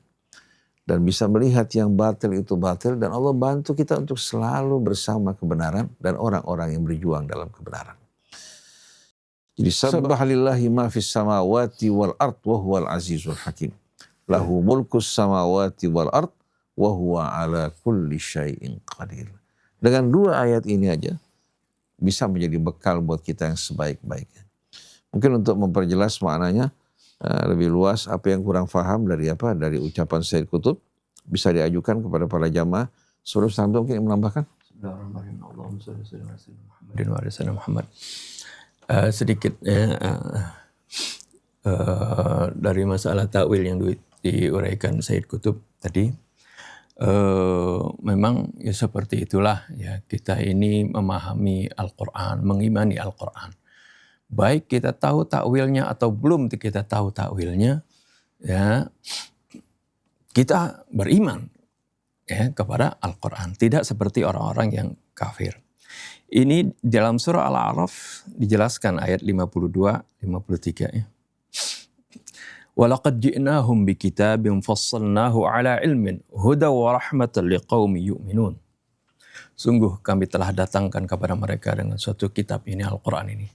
Dan bisa melihat yang batil itu batil, dan Allah bantu kita untuk selalu bersama kebenaran dan orang-orang yang berjuang dalam kebenaran. Jadi sabbahalillahi ma fis samawati wal ard wa huwal azizul hakim. Lahu mulkus samawati wal ard wa huwa ala kulli syai'in qadir. Dengan dua ayat ini aja bisa menjadi bekal buat kita yang sebaik-baiknya. Mungkin untuk memperjelas maknanya lebih luas, apa yang kurang paham dari ucapan Sayyid Qutb bisa diajukan kepada para jamaah. Sebelum sampai mungkin menambahkan. Muhammad. Sedikit dari masalah takwil yang diuraikan Sayyid Qutb tadi. Memang ya seperti itulah ya, kita ini memahami Al-Quran, mengimani Al-Quran. Baik kita tahu takwilnya atau belum kita tahu takwilnya, ya kita beriman ya kepada Al-Quran. Tidak seperti orang-orang yang kafir. Ini dalam surah Al-A'raf dijelaskan ayat 52, 53 ya. وَلَقَدْ جِئْنَاهُمْ بِكِتَابٍ فَصَّلْنَاهُ عَلَى عِلْمٍ هُدًى وَرَحْمَةً لِقَوْمٍ يُؤْمِنُونَ. Sungguh kami telah datangkan kepada mereka dengan suatu kitab ini, Al-Quran ini,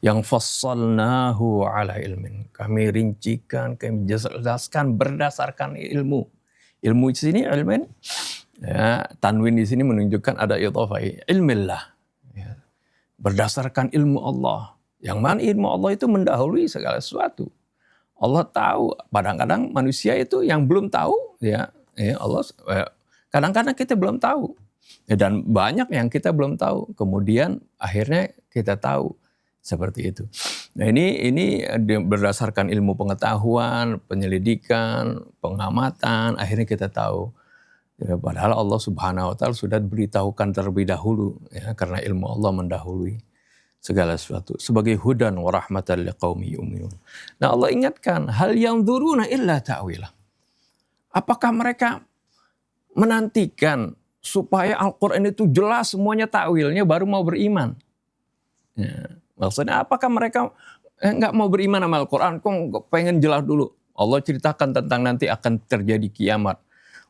yang fassalnahu ala ilmin. Kami rincikan, kami jelaskan berdasarkan ilmu. Ilmu di sini ilmin, ya, tanwin di sini menunjukkan ada idhafah ilmillah. Ya, berdasarkan ilmu Allah. Yang mana ilmu Allah itu mendahului segala sesuatu. Allah tahu, kadang-kadang manusia itu yang belum tahu, ya Allah, kadang-kadang kita belum tahu. Ya, dan banyak yang kita belum tahu, kemudian akhirnya kita tahu, seperti itu. Nah ini berdasarkan ilmu pengetahuan, penyelidikan, pengamatan, akhirnya kita tahu. Ya, padahal Allah Subhanahu Wa Taala sudah beritahukan terlebih dahulu, ya, karena ilmu Allah mendahului segala sesuatu, sebagai hudan wa rahmatan liqaumi yu'minun. Nah Allah ingatkan, hal yanzuruna illa ta'wilah. Apakah mereka menantikan supaya Al-Quran itu jelas semuanya takwilnya baru mau beriman? Ya, maksudnya apakah mereka nggak mau beriman sama Al-Quran? Kok pengen jelas dulu? Allah ceritakan tentang nanti akan terjadi kiamat.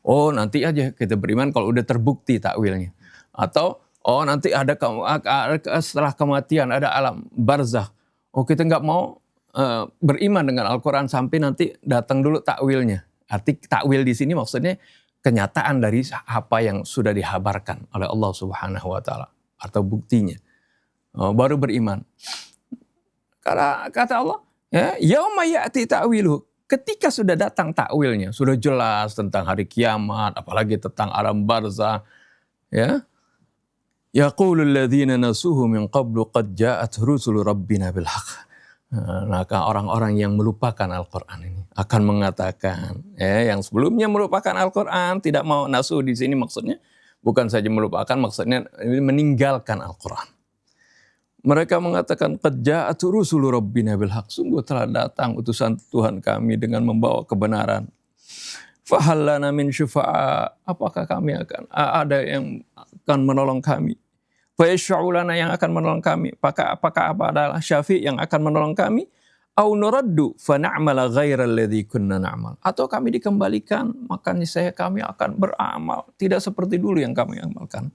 Oh nanti aja kita beriman kalau udah terbukti takwilnya. Atau nanti ada setelah kematian ada alam barzakh. Oh kita nggak mau beriman dengan Al-Quran sampai nanti datang dulu takwilnya. Arti takwil di sini maksudnya kenyataan dari apa yang sudah dihabarkan oleh Allah Subhanahu Wa Taala atau buktinya. Baru beriman. Karena kata Allah, ya yauma ya'ti ta'wiluhu. Ketika sudah datang takwilnya, sudah jelas tentang hari kiamat, apalagi tentang alam barzakh, ya. Yaqulul ladzina nasuhu min qablu qad ja'at rusulu rabbina bil haqq. Maka orang-orang yang melupakan Al-Quran ini akan mengatakan, yang sebelumnya melupakan Al-Quran, tidak mau nasuh di sini maksudnya bukan saja melupakan, maksudnya meninggalkan Al-Quran. Mereka mengatakan qad ja'at rusulu rabbina bil haqq. Sungguh telah datang utusan Tuhan kami dengan membawa kebenaran. Fahal lana min syufa'a. Apakah kami akan ada yang akan menolong kami? Fayashfa'ulana yang akan menolong kami. Apakah adalah syafi' yang akan menolong kami? Au nuraddu fa na'mala ghairal ladzi kunna na'mal. Atau kami dikembalikan, maka niscaya kami akan beramal tidak seperti dulu yang kami amalkan.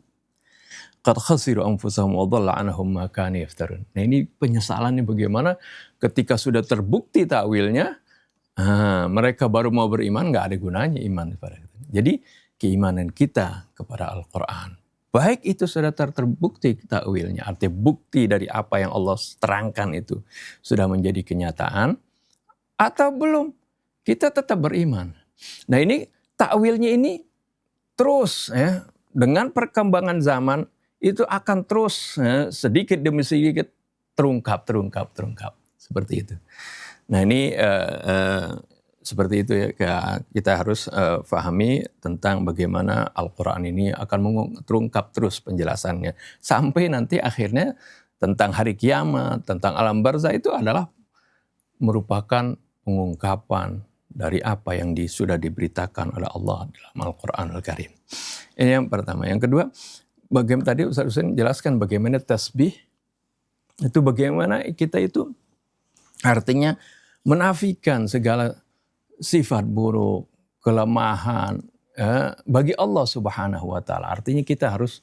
Qad khasiru anfusahum wa dhalla anhum ma kanu yaftarun. Nah ini penyesalannya bagaimana ketika sudah terbukti takwilnya, mereka baru mau beriman, nggak ada gunanya iman kepada kita. Jadi keimanan kita kepada Al-Quran, baik itu sudah terbukti takwilnya, artinya bukti dari apa yang Allah terangkan itu sudah menjadi kenyataan, atau belum, kita tetap beriman. Nah ini takwilnya ini terus ya, dengan perkembangan zaman itu akan terus sedikit demi sedikit terungkap seperti itu. Nah ini seperti itu ya, kita harus pahami tentang bagaimana Al-Quran ini akan terungkap terus penjelasannya. Sampai nanti akhirnya tentang hari kiamat, tentang alam barzah itu adalah merupakan pengungkapan dari apa yang sudah diberitakan oleh Allah dalam Al-Quran Al-Karim. Ini yang pertama. Yang kedua, bagaimana tadi Ustaz Husain jelaskan bagaimana tasbih itu, bagaimana kita itu artinya menafikan segala sifat buruk, kelemahan bagi Allah Subhanahu wa taala. Artinya kita harus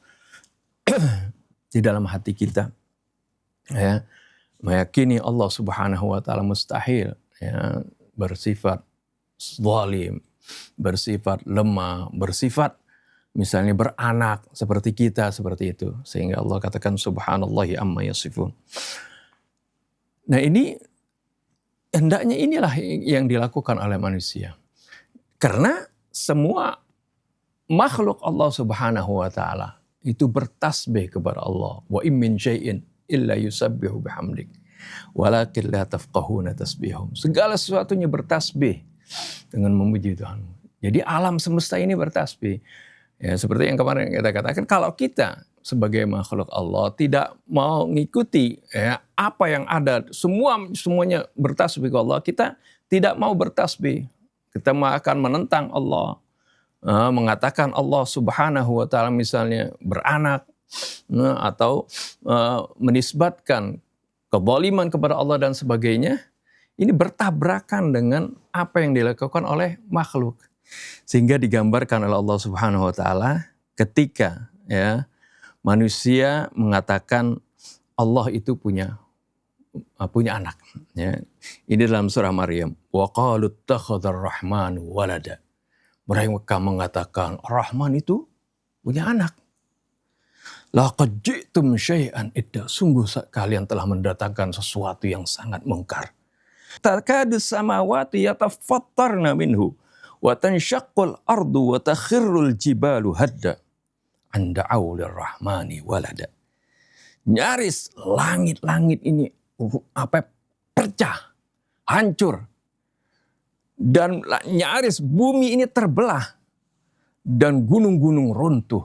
di dalam hati kita meyakini Allah Subhanahu wa taala mustahil bersifat zalim, bersifat lemah, bersifat misalnya beranak seperti kita, seperti itu. Sehingga Allah katakan subhanallahi amma yasifun. Nah ini, hendaknya inilah yang dilakukan oleh manusia. Karena semua makhluk Allah Subhanahu wa taala itu bertasbih kepada Allah. Wa in min syai'in illa yusabbihu bihamdik walakin la tafqahuna tasbihum. Segala sesuatunya bertasbih dengan memuji Tuhan. Jadi alam semesta ini bertasbih. Ya, seperti yang kemarin kita katakan, kalau kita sebagai makhluk Allah tidak mau mengikuti apa yang ada, semuanya bertasbih ke Allah, kita tidak mau bertasbih. Kita akan menentang Allah, mengatakan Allah Subhanahu wa taala misalnya beranak, atau menisbatkan kezaliman kepada Allah dan sebagainya. Ini bertabrakan dengan apa yang dilakukan oleh makhluk. Sehingga digambarkan oleh Allah Subhanahu wa taala ketika manusia mengatakan Allah itu punya anak. Ya. Ini dalam surah Maryam. Wa qalu ittakhadhar rahmanu walada. Mereka mengatakan Rahman itu punya anak. Laqad ji'tum syai'an idda. Sungguh kalian telah mendatangkan sesuatu yang sangat mungkar. Takadu samawati yatafattarna minhu wa tanshaqqul ardu wa takhirrul jibalu hadda an da'u lirrahmani walada. Nyaris langit-langit ini pecah, hancur. Dan nyaris bumi ini terbelah dan gunung-gunung runtuh.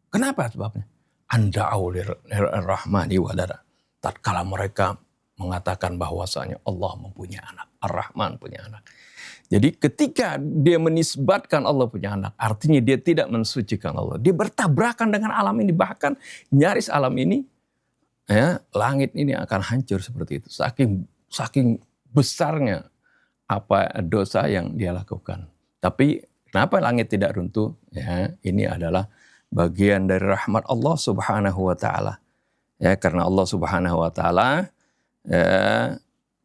Kenapa sebabnya? An da'u lirrahmani walada. Tatkala mereka mengatakan bahwasanya Allah mempunyai anak, Ar-Rahman punya anak. Jadi ketika dia menisbatkan Allah punya anak, artinya dia tidak mensucikan Allah. Dia bertabrakan dengan alam ini, bahkan nyaris alam ini, langit ini akan hancur seperti itu. Saking besarnya apa dosa yang dia lakukan. Tapi kenapa langit tidak runtuh? Ya, ini adalah bagian dari rahmat Allah Subhanahu wa taala. Ya, karena Allah Subhanahu wa taala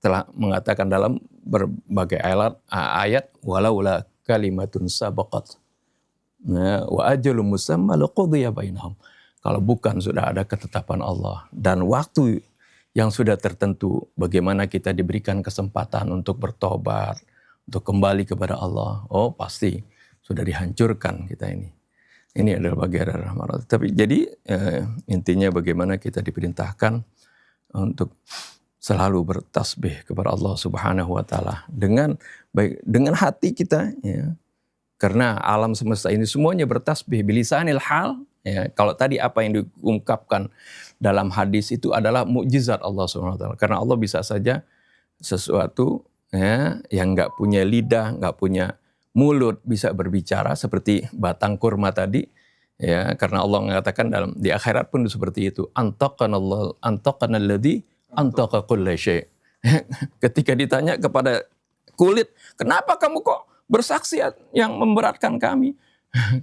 telah mengatakan dalam berbagai ayat walaula kalimatun sabaqat wa ajalun musamma laqudiya bainahum. Kalau bukan sudah ada ketetapan Allah dan waktu yang sudah tertentu, bagaimana kita diberikan kesempatan untuk bertobat, untuk kembali kepada Allah, pasti sudah dihancurkan kita ini. Ini adalah bagian dari rahmat Allah. Tapi jadi intinya bagaimana kita diperintahkan untuk selalu bertasbih kepada Allah Subhanahu wa taala dengan hati kita, ya. Karena alam semesta ini semuanya bertasbih bilisanil hal, ya. Kalau tadi apa yang diungkapkan dalam hadis itu adalah mukjizat Allah Subhanahu wa taala. Karena Allah bisa saja sesuatu yang enggak punya lidah, enggak punya mulut bisa berbicara seperti batang kurma tadi, ya. Karena Allah mengatakan di akhirat pun seperti itu. Antaqanalladzi antaka kulla syai'. Ketika ditanya kepada kulit, kenapa kamu kok bersaksi yang memberatkan kami?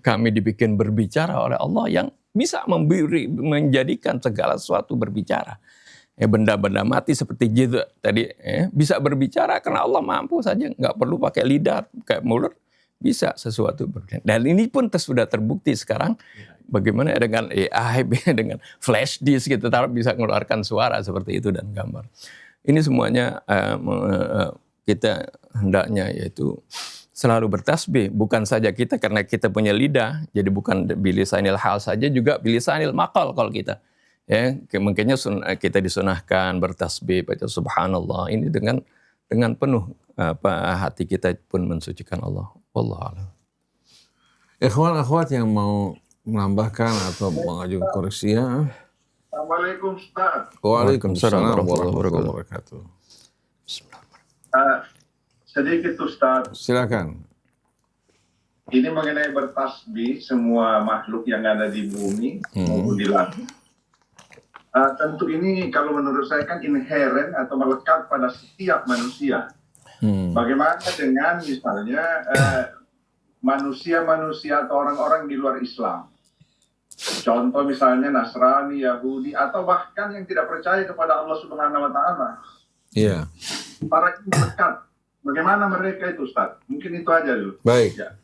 Kami dibikin berbicara oleh Allah yang bisa menjadikan segala sesuatu berbicara. Benda-benda mati seperti jidh tadi bisa berbicara karena Allah mampu saja, nggak perlu pakai lidah, kayak mulut, bisa sesuatu berbicara. Dan ini pun sudah terbukti sekarang. Bagaimana dengan AI, dengan flash disk gitu, bisa mengeluarkan suara seperti itu dan gambar. Ini semuanya kita hendaknya yaitu selalu bertasbih. Bukan saja kita karena kita punya lidah, jadi bukan bilisanil hal saja, juga bilisanil maqal kalau kita. Ya, mungkinnya kita disunahkan bertasbih, baca subhanallah. Ini dengan penuh hati kita pun mensucikan Allah. Wallahu a'lam. Ikhwan akhwat yang mau menambahkan atau mengajukan koreksi, Assalamualaikum Ustaz. Waalaikumsalam warahmatullahi warahmatullahi wabarakatuh. Sedikit Ustaz, Silakan. ini mengenai bertasbih semua makhluk yang ada di bumi maupun di langit. Tentu ini kalau menurut saya kan inheren atau melekat pada setiap manusia. Bagaimana dengan misalnya manusia-manusia atau orang-orang di luar Islam? Contoh misalnya Nasrani, Yahudi, atau bahkan yang tidak percaya kepada Allah Subhanahu wa Ta'ala. Iya. Para ini dekat. Bagaimana mereka itu, Ustaz? Mungkin itu aja dulu. Baik. Ya.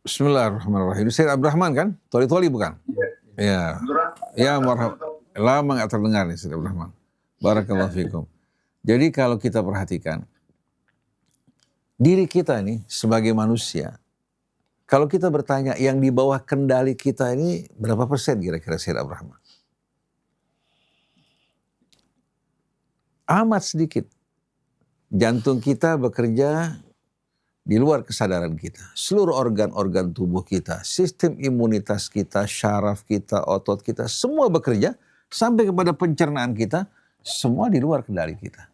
Bismillahirrahmanirrahim. Syed Abdurrahman kan? Toli-toli bukan? Iya. Ya, lama nggak terdengar nih Syed Abdurrahman. Barakallahu fikum. Jadi kalau kita perhatikan, diri kita ini sebagai manusia, kalau kita bertanya yang di bawah kendali kita ini berapa persen kira-kira Syed Abdurrahman? Amat sedikit. Jantung kita bekerja di luar kesadaran kita. Seluruh organ-organ tubuh kita, sistem imunitas kita, syaraf kita, otot kita, semua bekerja sampai kepada pencernaan kita, semua di luar kendali kita.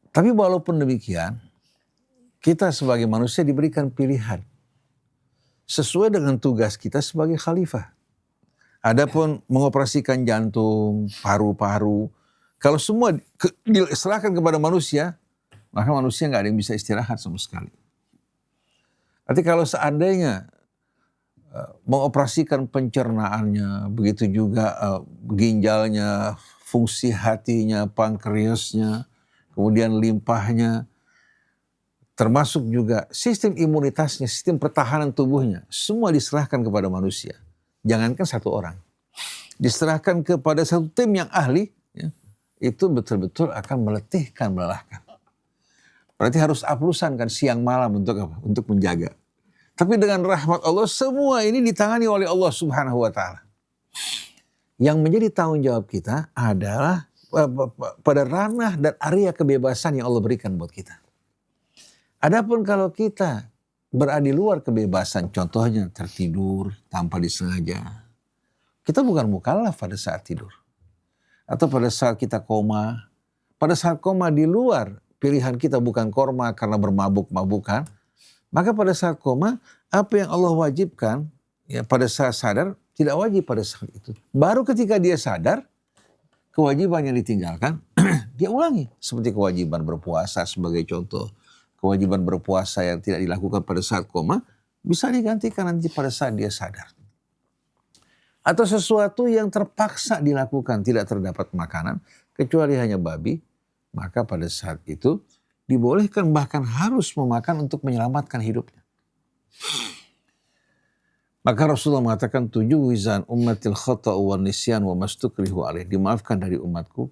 Tapi walaupun demikian, kita sebagai manusia diberikan pilihan sesuai dengan tugas kita sebagai khalifah. Adapun mengoperasikan jantung, paru-paru, kalau semua diserahkan kepada manusia, maka manusia nggak ada yang bisa istirahat sama sekali. Nanti kalau seandainya mengoperasikan pencernaannya, begitu juga ginjalnya, fungsi hatinya, pankreasnya, kemudian limpahnya, termasuk juga sistem imunitasnya, sistem pertahanan tubuhnya, semua diserahkan kepada manusia. Jangankan satu orang, diserahkan kepada satu tim yang ahli, ya, itu betul-betul akan meletihkan, melelahkan. Berarti harus aplusan kan siang malam untuk apa? Untuk menjaga. Tapi dengan rahmat Allah semua ini ditangani oleh Allah Subhanahu wa Ta'ala. Yang menjadi tanggung jawab kita adalah pada ranah dan area kebebasan yang Allah berikan buat kita. Adapun kalau kita berada di luar kebebasan, contohnya tertidur tanpa disengaja, kita bukan mukallaf pada saat tidur. Atau pada saat kita koma, pada saat koma di luar pilihan kita bukan koma karena bermabuk-mabukan, maka pada saat koma, apa yang Allah wajibkan ya pada saat sadar, tidak wajib pada saat itu. Baru ketika dia sadar, kewajiban yang ditinggalkan, dia ulangi. Seperti kewajiban berpuasa sebagai contoh. Kewajiban berpuasa yang tidak dilakukan pada saat koma, bisa digantikan nanti pada saat dia sadar. Atau sesuatu yang terpaksa dilakukan, tidak terdapat makanan, kecuali hanya babi, maka pada saat itu dibolehkan bahkan harus memakan untuk menyelamatkan hidupnya. Maka Rasulullah mengatakan 7 wizan ummatil khata'u wa nisyan wa mastukrihu alaih. Dimaafkan dari umatku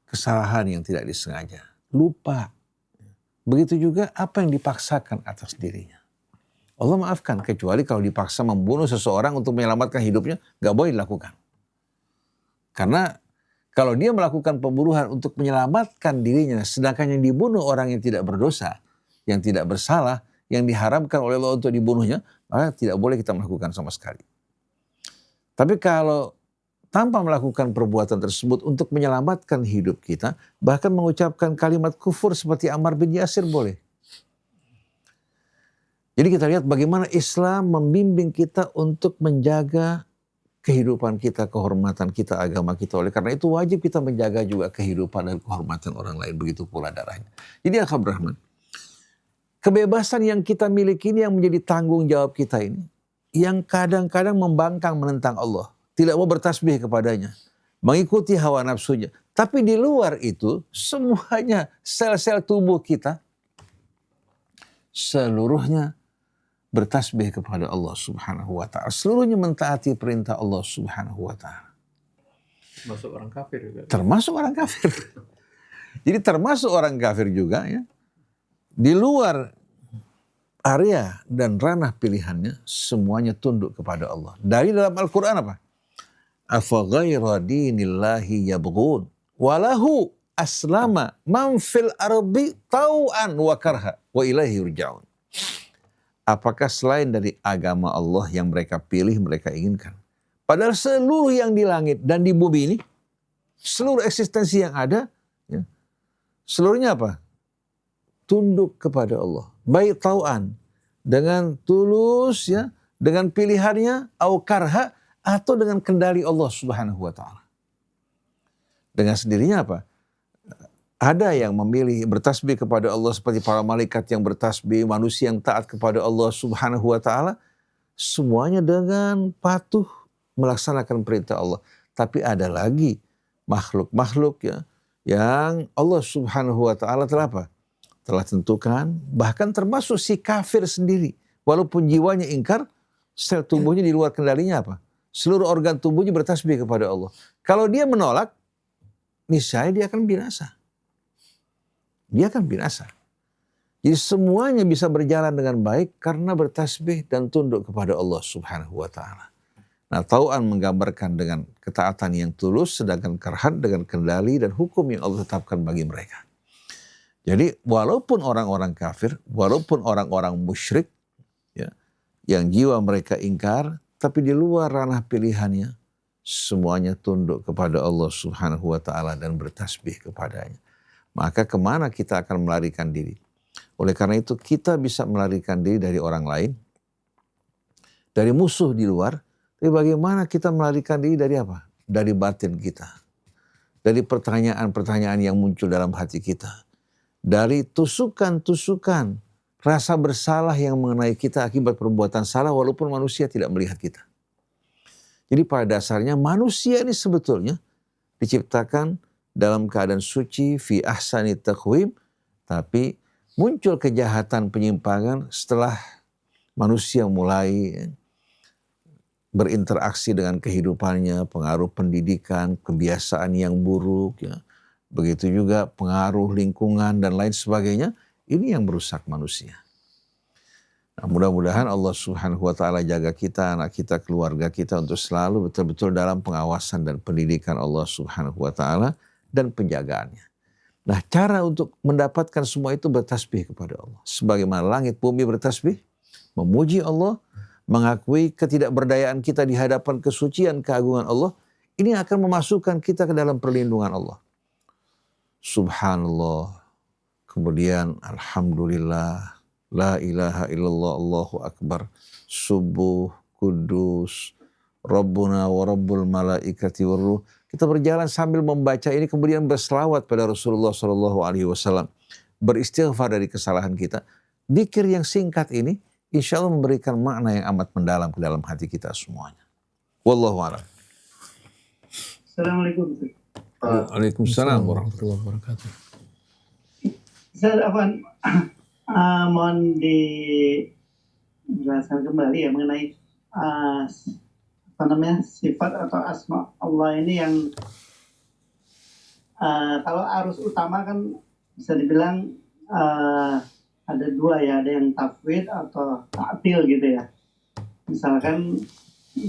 kesalahan yang tidak disengaja. Lupa. Begitu juga apa yang dipaksakan atas dirinya. Allah maafkan kecuali kalau dipaksa membunuh seseorang untuk menyelamatkan hidupnya, gak boleh dilakukan. Karena kalau dia melakukan pembunuhan untuk menyelamatkan dirinya, sedangkan yang dibunuh orang yang tidak berdosa, yang tidak bersalah, yang diharamkan oleh Allah untuk dibunuhnya, maka tidak boleh kita melakukan sama sekali. Tapi kalau tanpa melakukan perbuatan tersebut untuk menyelamatkan hidup kita, bahkan mengucapkan kalimat kufur seperti Ammar bin Yasir boleh. Jadi kita lihat bagaimana Islam membimbing kita untuk menjaga kehidupan kita, kehormatan kita, agama kita. Oleh karena itu wajib kita menjaga juga kehidupan dan kehormatan orang lain. Begitu pula darahnya. Jadi Akh Rahman, kebebasan yang kita miliki ini yang menjadi tanggung jawab kita ini, yang kadang-kadang membangkang menentang Allah. Tidak mau bertasbih kepadanya. Mengikuti hawa nafsunya. Tapi di luar itu semuanya sel-sel tubuh kita seluruhnya bertasbih kepada Allah Subhanahu wa Ta'ala. Seluruhnya mentaati perintah Allah Subhanahu wa Ta'ala. Termasuk orang kafir juga. Termasuk orang kafir. Jadi termasuk orang kafir juga ya. Di luar area dan ranah pilihannya semuanya tunduk kepada Allah. Dari dalam Al-Quran apa? Afa ghaira dinillahi yabghun walahu aslama man fil ardi tau'an wa karha wa ilaihi yurja'un. apakah selain dari agama Allah yang mereka pilih, mereka inginkan. Padahal seluruh yang di langit dan di bumi ini, seluruh eksistensi yang ada, ya, seluruhnya apa? Tunduk kepada Allah. Baik tauan, dengan tulus, ya, dengan pilihannya, au karha, atau dengan kendali Allah Subhanahu wa ta'ala. Dengan sendirinya apa? Ada yang memilih bertasbih kepada Allah seperti para malaikat yang bertasbih, manusia yang taat kepada Allah Subhanahu wa ta'ala, semuanya dengan patuh melaksanakan perintah Allah. Tapi ada lagi makhluk-makhluk, ya, yang Allah Subhanahu wa ta'ala telah apa? Telah tentukan, bahkan termasuk si kafir sendiri. Walaupun jiwanya ingkar, sel tubuhnya di luar kendalinya apa? Seluruh organ tubuhnya bertasbih kepada Allah. Kalau dia menolak, niscaya dia akan binasa. Dia akan binasa. Jadi semuanya bisa berjalan dengan baik karena bertasbih dan tunduk kepada Allah Subhanahu wa ta'ala. Nah, tauan menggambarkan dengan ketaatan yang tulus, sedangkan karhan dengan kendali dan hukum yang Allah tetapkan bagi mereka. Jadi walaupun orang-orang kafir, walaupun orang-orang musyrik, ya, yang jiwa mereka ingkar, tapi di luar ranah pilihannya, semuanya tunduk kepada Allah Subhanahu wa ta'ala dan bertasbih kepadanya. Maka kemana kita akan melarikan diri? Oleh karena itu kita bisa melarikan diri dari orang lain, dari musuh di luar. Tapi bagaimana kita melarikan diri dari apa? Dari batin kita. Dari pertanyaan-pertanyaan yang muncul dalam hati kita. Dari tusukan-tusukan rasa bersalah yang mengenai kita akibat perbuatan salah walaupun manusia tidak melihat kita. Jadi pada dasarnya manusia ini sebetulnya diciptakan dalam keadaan suci, fi ahsani taqwim, tapi muncul kejahatan penyimpangan setelah manusia mulai berinteraksi dengan kehidupannya, pengaruh pendidikan, kebiasaan yang buruk, ya. Begitu juga pengaruh lingkungan dan lain sebagainya, ini yang merusak manusia. Nah, mudah-mudahan Allah Subhanahu wa ta'ala jaga kita, anak kita, keluarga kita untuk selalu betul-betul dalam pengawasan dan pendidikan Allah Subhanahu wa ta'ala dan penjagaannya. Nah, cara untuk mendapatkan semua itu bertasbih kepada Allah. Sebagaimana langit bumi bertasbih, memuji Allah, mengakui ketidakberdayaan kita di hadapan kesucian keagungan Allah, ini akan memasukkan kita ke dalam perlindungan Allah. Subhanallah, kemudian Alhamdulillah, La ilaha illallah, Allahu Akbar, Subuh, Kudus, Rabbuna wa Rabbul Malaikati Warruh. Kita berjalan sambil membaca ini, kemudian berselawat pada Rasulullah SAW. Beristighfar dari kesalahan kita. Dzikir yang singkat ini, insya Allah memberikan makna yang amat mendalam ke dalam hati kita semuanya. Wallahu a'lam. Assalamualaikum. Waalaikumsalam warahmatullahi wabarakatuh. Ustaz Afwan, mohon dijelaskan kembali ya mengenai sifat atau asma Allah ini yang kalau arus utama kan bisa dibilang ada dua ya, ada yang tafwid atau ta'til gitu ya. Misalkan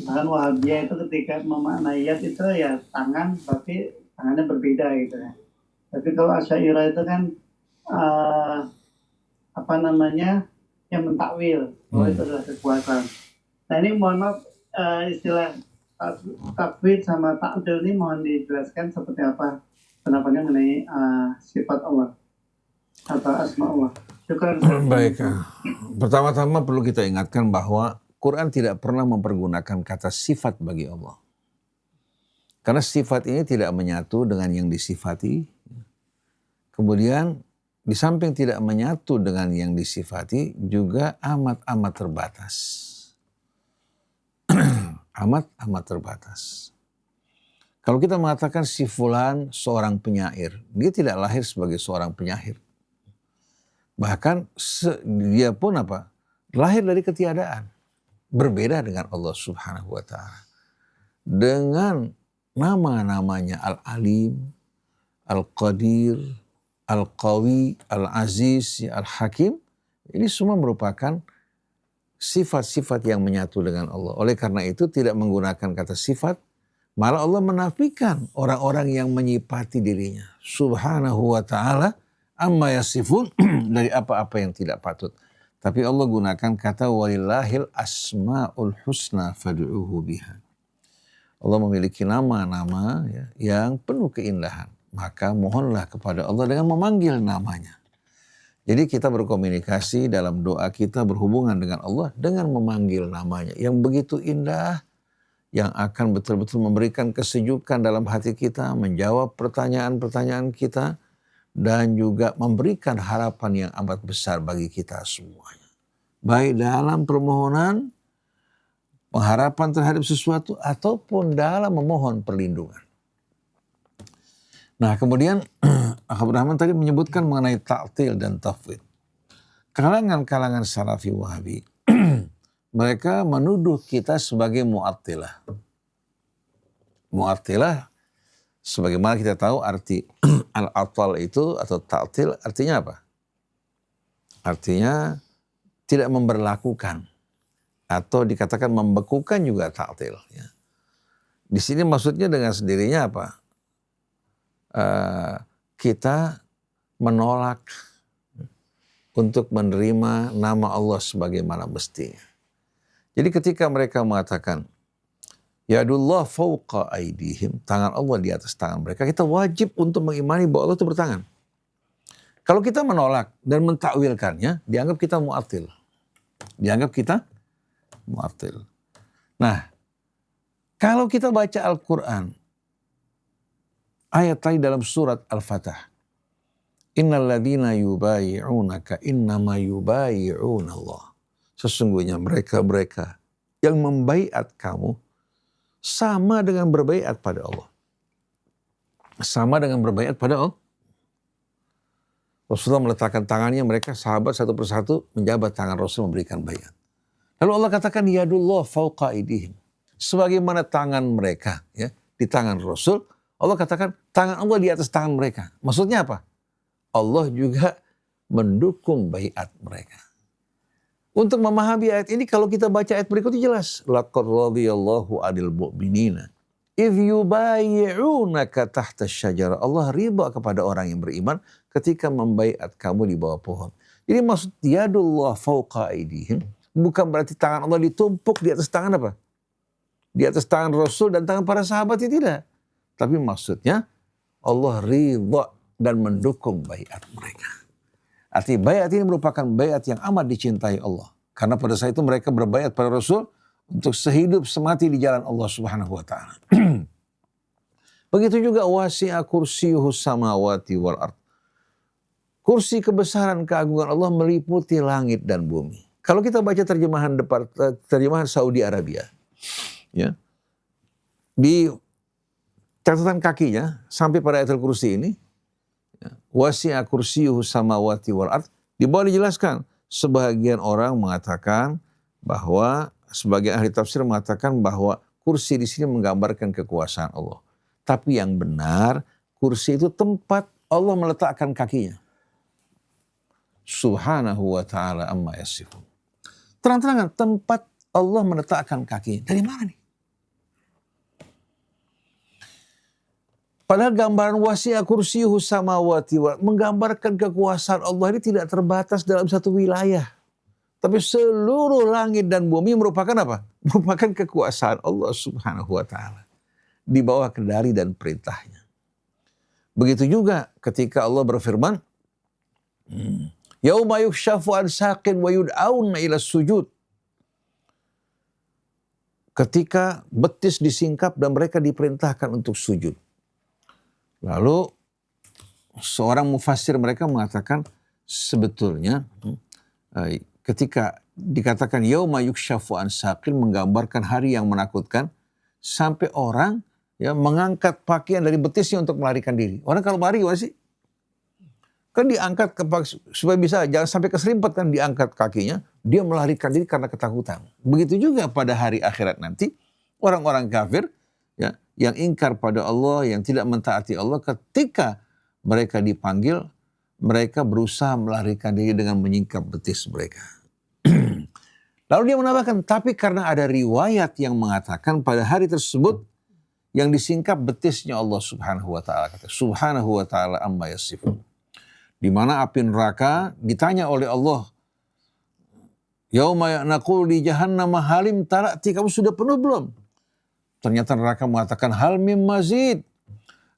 Wahabiyah itu ketika memaknai yad itu ya tangan, tapi tangannya berbeda gitu ya. Tapi kalau Asy'ariyah itu kan yang mentakwil bahwa itu adalah kekuatan. Nah ini mohon maaf, istilah tafwid sama ta'til ini mohon dijelaskan seperti apa pendapatnya mengenai sifat Allah atau asma Allah. Syukran. Baik, pertama-tama perlu kita ingatkan bahwa Quran tidak pernah mempergunakan kata sifat bagi Allah. Karena sifat ini tidak menyatu dengan yang disifati. Kemudian di samping tidak menyatu dengan yang disifati juga amat-amat terbatas. Amat-amat terbatas. Kalau kita mengatakan si fulan seorang penyair, dia tidak lahir sebagai seorang penyair. Bahkan dia pun lahir dari ketiadaan. Berbeda dengan Allah Subhanahu wa ta'ala. Dengan nama-namanya Al-Alim, Al-Qadir, Al-Qawi, Al-Aziz, Al-Hakim. Ini semua merupakan sifat-sifat yang menyatu dengan Allah. Oleh karena itu tidak menggunakan kata sifat. Malah Allah menafikan orang-orang yang menyifati dirinya. Subhanahu wa ta'ala amma yasifun, dari apa-apa yang tidak patut. Tapi Allah gunakan kata walillahil asmaul husna fad'uhu biha. Allah memiliki nama-nama ya, yang penuh keindahan. Maka mohonlah kepada Allah dengan memanggil namanya. Jadi kita berkomunikasi dalam doa kita berhubungan dengan Allah dengan memanggil namanya. Yang begitu indah, yang akan betul-betul memberikan kesejukan dalam hati kita, menjawab pertanyaan-pertanyaan kita, dan juga memberikan harapan yang amat besar bagi kita semuanya. Baik dalam permohonan, pengharapan terhadap sesuatu, ataupun dalam memohon perlindungan. Nah kemudian Abdul Rahman tadi menyebutkan mengenai ta'til dan tafwid. Kalangan-kalangan Salafi Wahabi, mereka menuduh kita sebagai mu'attilah. Mu'attilah, sebagaimana kita tahu arti al-atal itu atau ta'til artinya apa? Artinya tidak memberlakukan atau dikatakan membekukan juga ta'til. Ya. Di sini maksudnya dengan sendirinya apa? Kita menolak untuk menerima nama Allah sebagaimana mestinya. Jadi ketika mereka mengatakan yadullah fawqa aidihim, tangan Allah di atas tangan mereka, kita wajib untuk mengimani bahwa Allah itu bertangan. Kalau kita menolak dan mentakwilkannya, dianggap kita mu'attil. Nah, kalau kita baca Al-Quran, ayat tadi dalam surat Al-Fatah, innal ladzina yubayi'unaka innama yubayi'una Allah. Sesungguhnya mereka-mereka yang membaiat kamu sama dengan berbaiat pada Allah. Sama dengan berbaiat pada Allah. Rasulullah meletakkan tangannya, mereka sahabat satu persatu menjabat tangan Rasul memberikan baiat. Lalu Allah katakan yadullah fawqa aidihim. Sebagaimana tangan mereka ya di tangan Rasul, Allah katakan tangan Allah di atas tangan mereka. Maksudnya apa? Allah juga mendukung baiat mereka. Untuk memahami ayat ini, kalau kita baca ayat berikutnya jelas. Laqad radiyallahu 'anil mu'minina idh yubayi'unaka tahta syajarah. Allah ridha kepada orang yang beriman ketika membaiat kamu di bawah pohon. Jadi maksud yadullah fawqa aidihim bukan berarti tangan Allah ditumpuk di atas tangan apa? Di atas tangan Rasul dan tangan para sahabat, itu tidak. Tapi maksudnya Allah ridha dan mendukung baiat mereka. Artinya baiat ini merupakan baiat yang amat dicintai Allah. Karena pada saat itu mereka berbaiat pada Rasul untuk sehidup semati di jalan Allah Subhanahu wa ta'ala. Begitu juga wasi'a kursiyuhu samawati wal ard. Kursi kebesaran keagungan Allah meliputi langit dan bumi. Kalau kita baca terjemahan Saudi Arabia, ya, di catatan kakinya sampai pada ayat al-kursi ini, wasi'a kursiyuhu samawati wal ard, di bawah dijelaskan. Sebagian orang mengatakan bahwa, sebagian ahli tafsir mengatakan bahwa kursi di sini menggambarkan kekuasaan Allah. Tapi yang benar, kursi itu tempat Allah meletakkan kakinya. Subhanahu wa ta'ala amma yasifun. Terang-terangan tempat Allah meletakkan kakinya. Dari mana nih? Padahal gambaran wasi'a kursiyuhu samawati wal ard menggambarkan kekuasaan Allah ini tidak terbatas dalam satu wilayah. Tapi seluruh langit dan bumi merupakan apa? Merupakan kekuasaan Allah Subhanahu wa ta'ala. Di bawah kendali dan perintahnya. Begitu juga ketika Allah berfirman, yauma yukshafu an saqin wa yud'auna ila sujud. Ketika betis disingkap dan mereka diperintahkan untuk sujud. Lalu seorang mufassir mereka mengatakan sebetulnya ketika dikatakan yauma yukshafu an saqin menggambarkan hari yang menakutkan sampai orang ya mengangkat pakaian dari betisnya untuk melarikan diri. Orang kalau lari gimana sih? Kan diangkat supaya bisa jangan sampai keserimpet, kan diangkat kakinya, dia melarikan diri karena ketakutan. Begitu juga pada hari akhirat nanti orang-orang kafir ya yang ingkar pada Allah, yang tidak mentaati Allah, ketika mereka dipanggil, mereka berusaha melarikan diri dengan menyingkap betis mereka. Lalu dia menambahkan, tapi karena ada riwayat yang mengatakan pada hari tersebut yang disingkap betisnya Allah Subhanahu wa ta'ala. Kata Subhanahu wa ta'ala amma yasifun. Di mana api neraka ditanya oleh Allah Yauma naqulu di jahannam halim talati, kamu sudah penuh belum? Ternyata neraka mengatakan hal mim mazid.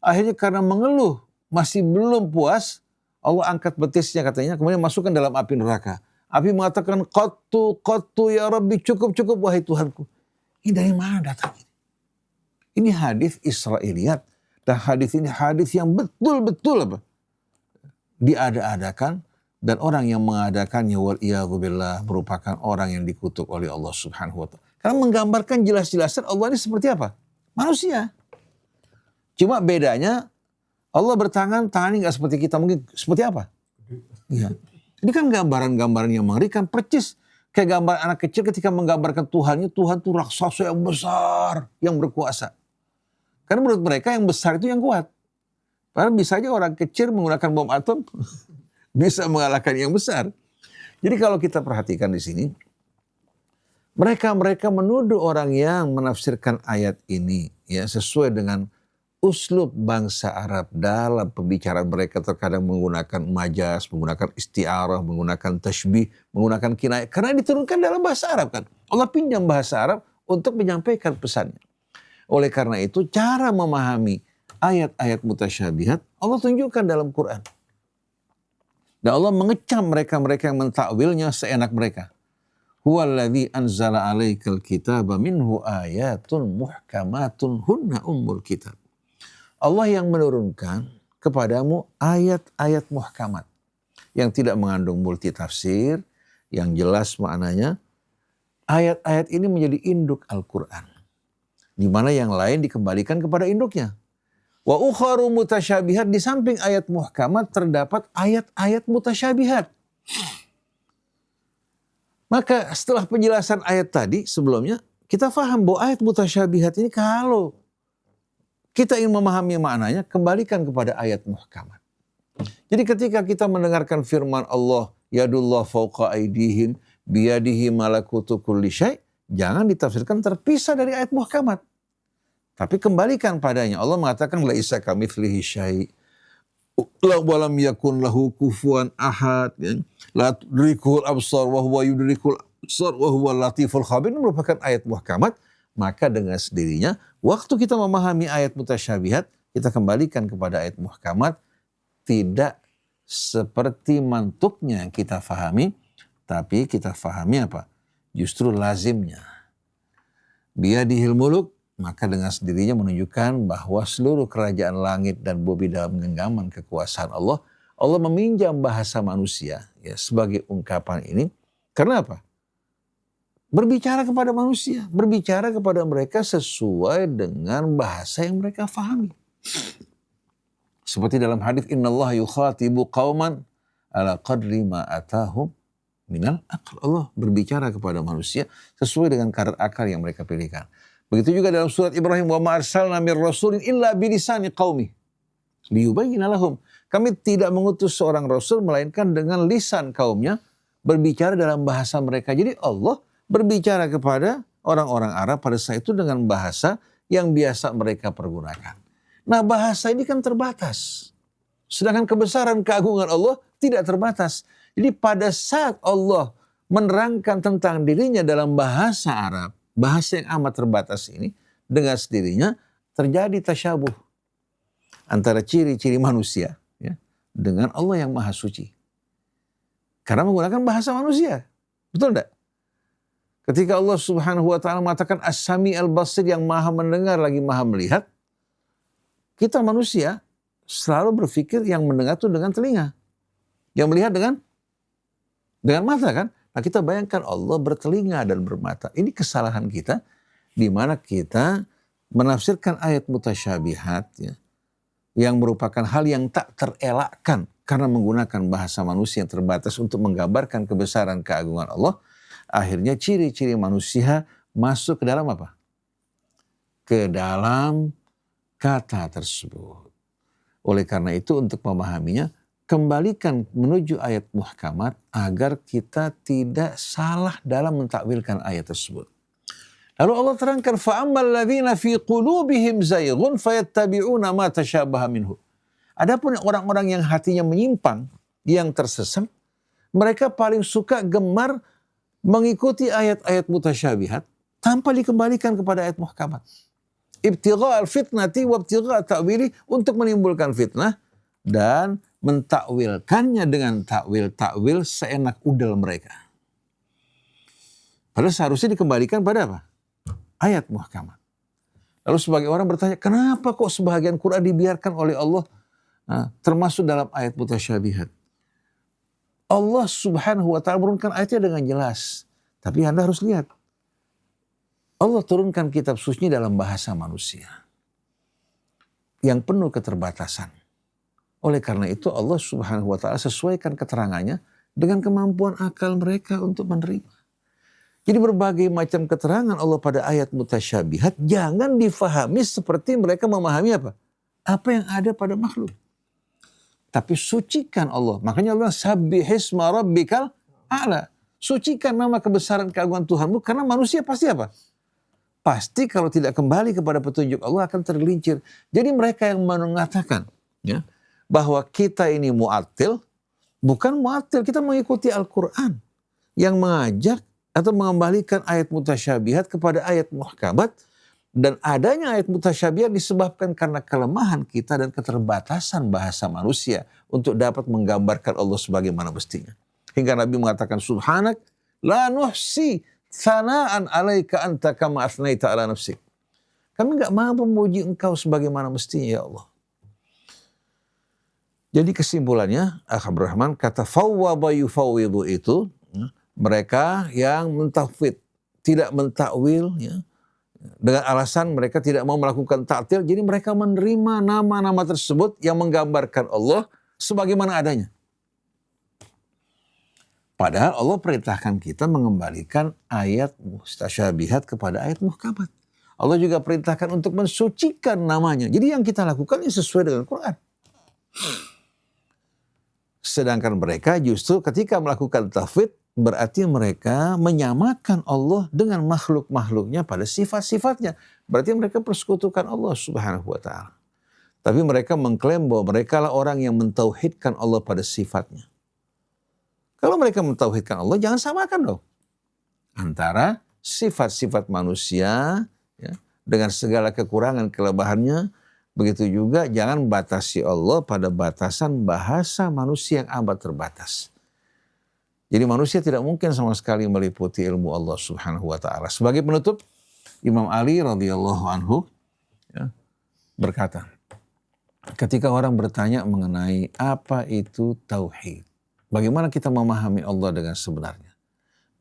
Akhirnya karena mengeluh masih belum puas, Allah angkat betisnya katanya, kemudian masukkan dalam api neraka. Api mengatakan qattu ya Rabbi, cukup wahai Tuhanku. Ini dari mana datangnya? Ini hadis Israiliyat, dan hadis ini hadis yang betul-betul apa? Diada-adakan, dan orang yang mengadakannya wal'iyadzubillah merupakan orang yang dikutuk oleh Allah Subhanahu wa ta'ala. Karena menggambarkan jelas-jelasan Allah ini seperti apa? Manusia. Cuma bedanya Allah bertangan, tangannya nggak seperti kita, mungkin seperti apa? Iya. Ini kan gambaran-gambaran yang mengerikan, percis kayak gambar anak kecil ketika menggambarkan Tuhannya, Tuhan itu raksasa yang besar, yang berkuasa. Karena menurut mereka yang besar itu yang kuat. Padahal bisa aja orang kecil menggunakan bom atom bisa mengalahkan yang besar. Jadi kalau kita perhatikan di sini, mereka menuduh orang yang menafsirkan ayat ini ya sesuai dengan uslub bangsa Arab dalam pembicaraan mereka, terkadang menggunakan majas, menggunakan isti'arah, menggunakan tashbih, menggunakan kinayah. Karena diturunkan dalam bahasa Arab kan. Allah pinjam bahasa Arab untuk menyampaikan pesannya. Oleh karena itu cara memahami ayat-ayat mutasyabihat Allah tunjukkan dalam Quran. Dan Allah mengecam mereka-mereka yang mentakwilnya seenak mereka. Huwallazi anzala 'alaikal kitaba minhu ayatun muhkamatun hunna ummul kitab. Allah yang menurunkan kepadamu ayat-ayat muhkamat yang tidak mengandung multi tafsir, yang jelas maknanya. Ayat-ayat ini menjadi induk Al-Quran, di mana yang lain dikembalikan kepada induknya. Wa ukharu mutasyabihat, di samping ayat muhkamat terdapat ayat-ayat mutasyabihat. Maka setelah penjelasan ayat tadi sebelumnya, kita faham bahwa ayat mutasyabihat ini kalau kita ingin memahami maknanya, kembalikan kepada ayat muhkamat. Jadi ketika kita mendengarkan firman Allah, yadullah fauqa aidihim, biyadihi malakutu kulli syai', jangan ditafsirkan terpisah dari ayat muhkamat. Tapi kembalikan padanya. Allah mengatakan laisa kamitslihi syai', wa lam yakun lahu kufuwan ahad, la tudrikul absar wa huwa yudrikul absar wa huwa latiful khabir. Ini merupakan ayat muhkamat. Maka dengan sendirinya waktu kita memahami ayat mutasyabihat, kita kembalikan kepada ayat muhkamat, tidak seperti mantuknya yang kita fahami, tapi kita fahami apa? Justru lazimnya. Biyadihil muluk, maka dengan sendirinya menunjukkan bahwa seluruh kerajaan langit dan bumi dalam genggaman kekuasaan Allah, Allah meminjam bahasa manusia ya sebagai ungkapan ini. Karena apa? Berbicara kepada manusia, berbicara kepada mereka sesuai dengan bahasa yang mereka fahami. Seperti dalam hadis innallaha yukhatibu qauman ala qadri ma atahum minal aql. Allah berbicara kepada manusia sesuai dengan kadar akal yang mereka pilihkan. Begitu juga dalam surat Ibrahim, wa ma arsalna mir rasulin illa bilisani qaumi liyubayyina lahum. Kami tidak mengutus seorang rasul melainkan dengan lisan kaumnya, berbicara dalam bahasa mereka. Jadi Allah berbicara kepada orang-orang Arab pada saat itu dengan bahasa yang biasa mereka pergunakan. Nah, bahasa ini kan terbatas. Sedangkan kebesaran keagungan Allah tidak terbatas. Jadi pada saat Allah menerangkan tentang dirinya dalam bahasa Arab, bahasa yang amat terbatas ini, dengan sendirinya terjadi tasyabuh antara ciri-ciri manusia ya, dengan Allah yang maha suci. Karena menggunakan bahasa manusia. Betul enggak? Ketika Allah Subhanahu wa ta'ala mengatakan As-Sami Al-Basir, yang maha mendengar lagi maha melihat, kita manusia selalu berpikir yang mendengar itu dengan telinga, yang melihat dengan mata kan. Nah, kita bayangkan Allah bertelinga dan bermata. Ini kesalahan kita, di mana kita menafsirkan ayat mutasyabihat ya, yang merupakan hal yang tak terelakkan karena menggunakan bahasa manusia yang terbatas untuk menggambarkan kebesaran keagungan Allah. Akhirnya ciri-ciri manusia masuk ke dalam apa? Ke dalam kata tersebut. Oleh karena itu untuk memahaminya, kembalikan menuju ayat muhkamat agar kita tidak salah dalam mentakwilkan ayat tersebut. Lalu Allah terangkan, فَأَمَّا الَّذِينَ فِي قُلُوبِهِمْ زَيْغٌ فَيَتَّبِعُونَ مَا تَشَابَهَ مِنْهُ. Adapun orang-orang yang hatinya menyimpang, yang tersesat, mereka paling suka gemar mengikuti ayat-ayat mutasyabihat tanpa dikembalikan kepada ayat muhkamat. Ibtigha al-fitnati wa ibtigha ta'wili, untuk menimbulkan fitnah dan mentakwilkannya dengan takwil-takwil seenak udel mereka. Padahal seharusnya dikembalikan pada apa? Ayat muhkamat. Lalu sebagai orang bertanya, kenapa kok sebahagian Quran dibiarkan oleh Allah termasuk dalam ayat mutasyabihat? Allah subhanahu wa ta'ala menurunkan ayatnya dengan jelas. Tapi Anda harus lihat, Allah turunkan kitab sucinya dalam bahasa manusia yang penuh keterbatasan. Oleh karena itu Allah subhanahu wa ta'ala sesuaikan keterangannya dengan kemampuan akal mereka untuk menerima. Jadi berbagai macam keterangan Allah pada ayat mutasyabihat jangan difahami seperti mereka memahami apa? Apa yang ada pada makhluk. Tapi sucikan Allah. Makanya Allah sabbihisma rabbikal a'la. Sucikan nama kebesaran keagungan Tuhanmu, karena manusia pasti apa? Pasti kalau tidak kembali kepada petunjuk Allah akan tergelincir. Jadi mereka yang mengatakan ya, bahwa kita ini mu'attil, bukan mu'attil, kita mengikuti Al-Quran yang mengajak atau mengembalikan ayat mutasyabihat kepada ayat muhkamat, dan adanya ayat mutasyabihat disebabkan karena kelemahan kita dan keterbatasan bahasa manusia untuk dapat menggambarkan Allah sebagaimana mestinya. Hingga Nabi mengatakan, subhanak la nuhsi tsana'an alaika anta kama asnaita ala nafsik. Kami enggak mampu memuji engkau sebagaimana mestinya ya Allah. Jadi kesimpulannya, Abdul Rahman, kata fawwada yufawwidu itu, mereka yang mentafwid, tidak mentakwil, ya, dengan alasan mereka tidak mau melakukan ta'til, jadi mereka menerima nama-nama tersebut yang menggambarkan Allah sebagaimana adanya. Padahal Allah perintahkan kita mengembalikan ayat mustasyabihat kepada ayat muhkamat. Allah juga perintahkan untuk mensucikan namanya. Jadi yang kita lakukan ini sesuai dengan Quran. Sedangkan mereka justru ketika melakukan tafwid, berarti mereka menyamakan Allah dengan makhluk-makhluknya pada sifat-sifatnya. Berarti mereka persekutukan Allah subhanahu wa ta'ala. Tapi mereka mengklaim bahwa mereka lah orang yang mentauhidkan Allah pada sifatnya. Kalau mereka mentauhidkan Allah, jangan samakan dong antara sifat-sifat manusia ya, dengan segala kekurangan kelebihannya. Begitu juga jangan batasi Allah pada batasan bahasa manusia yang amat terbatas. Jadi manusia tidak mungkin sama sekali meliputi ilmu Allah subhanahu wa ta'ala. Sebagai penutup, Imam Ali radhiyallahu anhu ya, berkata, ketika orang bertanya mengenai apa itu tauhid, bagaimana kita memahami Allah dengan sebenarnya,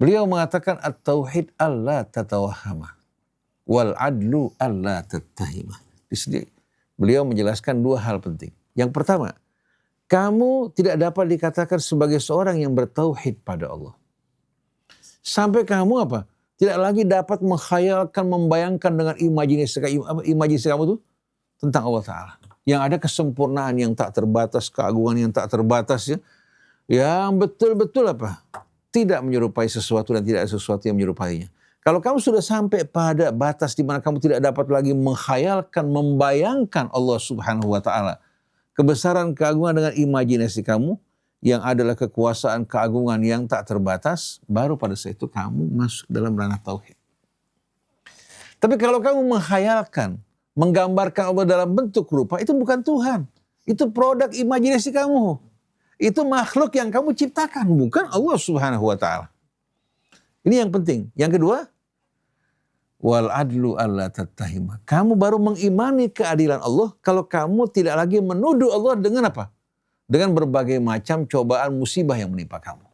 beliau mengatakan at-tauhid alla tatawahhama wal adlu alla tattahima. Di sini beliau menjelaskan dua hal penting. Yang pertama, kamu tidak dapat dikatakan sebagai seorang yang bertauhid pada Allah sampai kamu apa? Tidak lagi dapat menghayalkan, membayangkan dengan imajinasi kamu itu tentang Allah Ta'ala. Yang ada kesempurnaan yang tak terbatas, keagungan yang tak terbatas ya. Yang betul-betul apa? Tidak menyerupai sesuatu dan tidak ada sesuatu yang menyerupainya. Kalau kamu sudah sampai pada batas di mana kamu tidak dapat lagi menghayalkan, membayangkan Allah Subhanahu wa ta'ala, kebesaran keagungan dengan imajinasi kamu yang adalah kekuasaan keagungan yang tak terbatas, baru pada saat itu kamu masuk dalam ranah tauhid. Tapi kalau kamu menghayalkan, menggambarkan Allah dalam bentuk rupa, itu bukan Tuhan. Itu produk imajinasi kamu. Itu makhluk yang kamu ciptakan, bukan Allah Subhanahu wa ta'ala. Ini yang penting. Yang kedua, wal adlu alla tattahima. Kamu baru mengimani keadilan Allah kalau kamu tidak lagi menuduh Allah dengan apa? Dengan berbagai macam cobaan musibah yang menimpa kamu.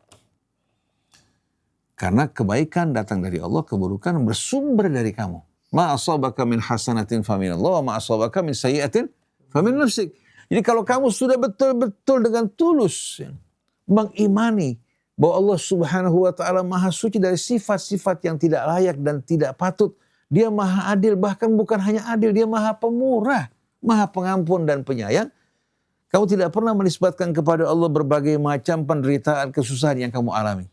Karena kebaikan datang dari Allah, keburukan bersumber dari kamu. Ma asabaka min hasanatin faminallah wa ma asabaka min sayyi'atin famin nafsik. Jadi kalau kamu sudah betul-betul dengan tulus mengimani bahwa Allah Subhanahu wa ta'ala maha suci dari sifat-sifat yang tidak layak dan tidak patut. Dia maha adil, bahkan bukan hanya adil, dia maha pemurah, maha pengampun dan penyayang. Kamu tidak pernah menisbatkan kepada Allah berbagai macam penderitaan, kesusahan yang kamu alami.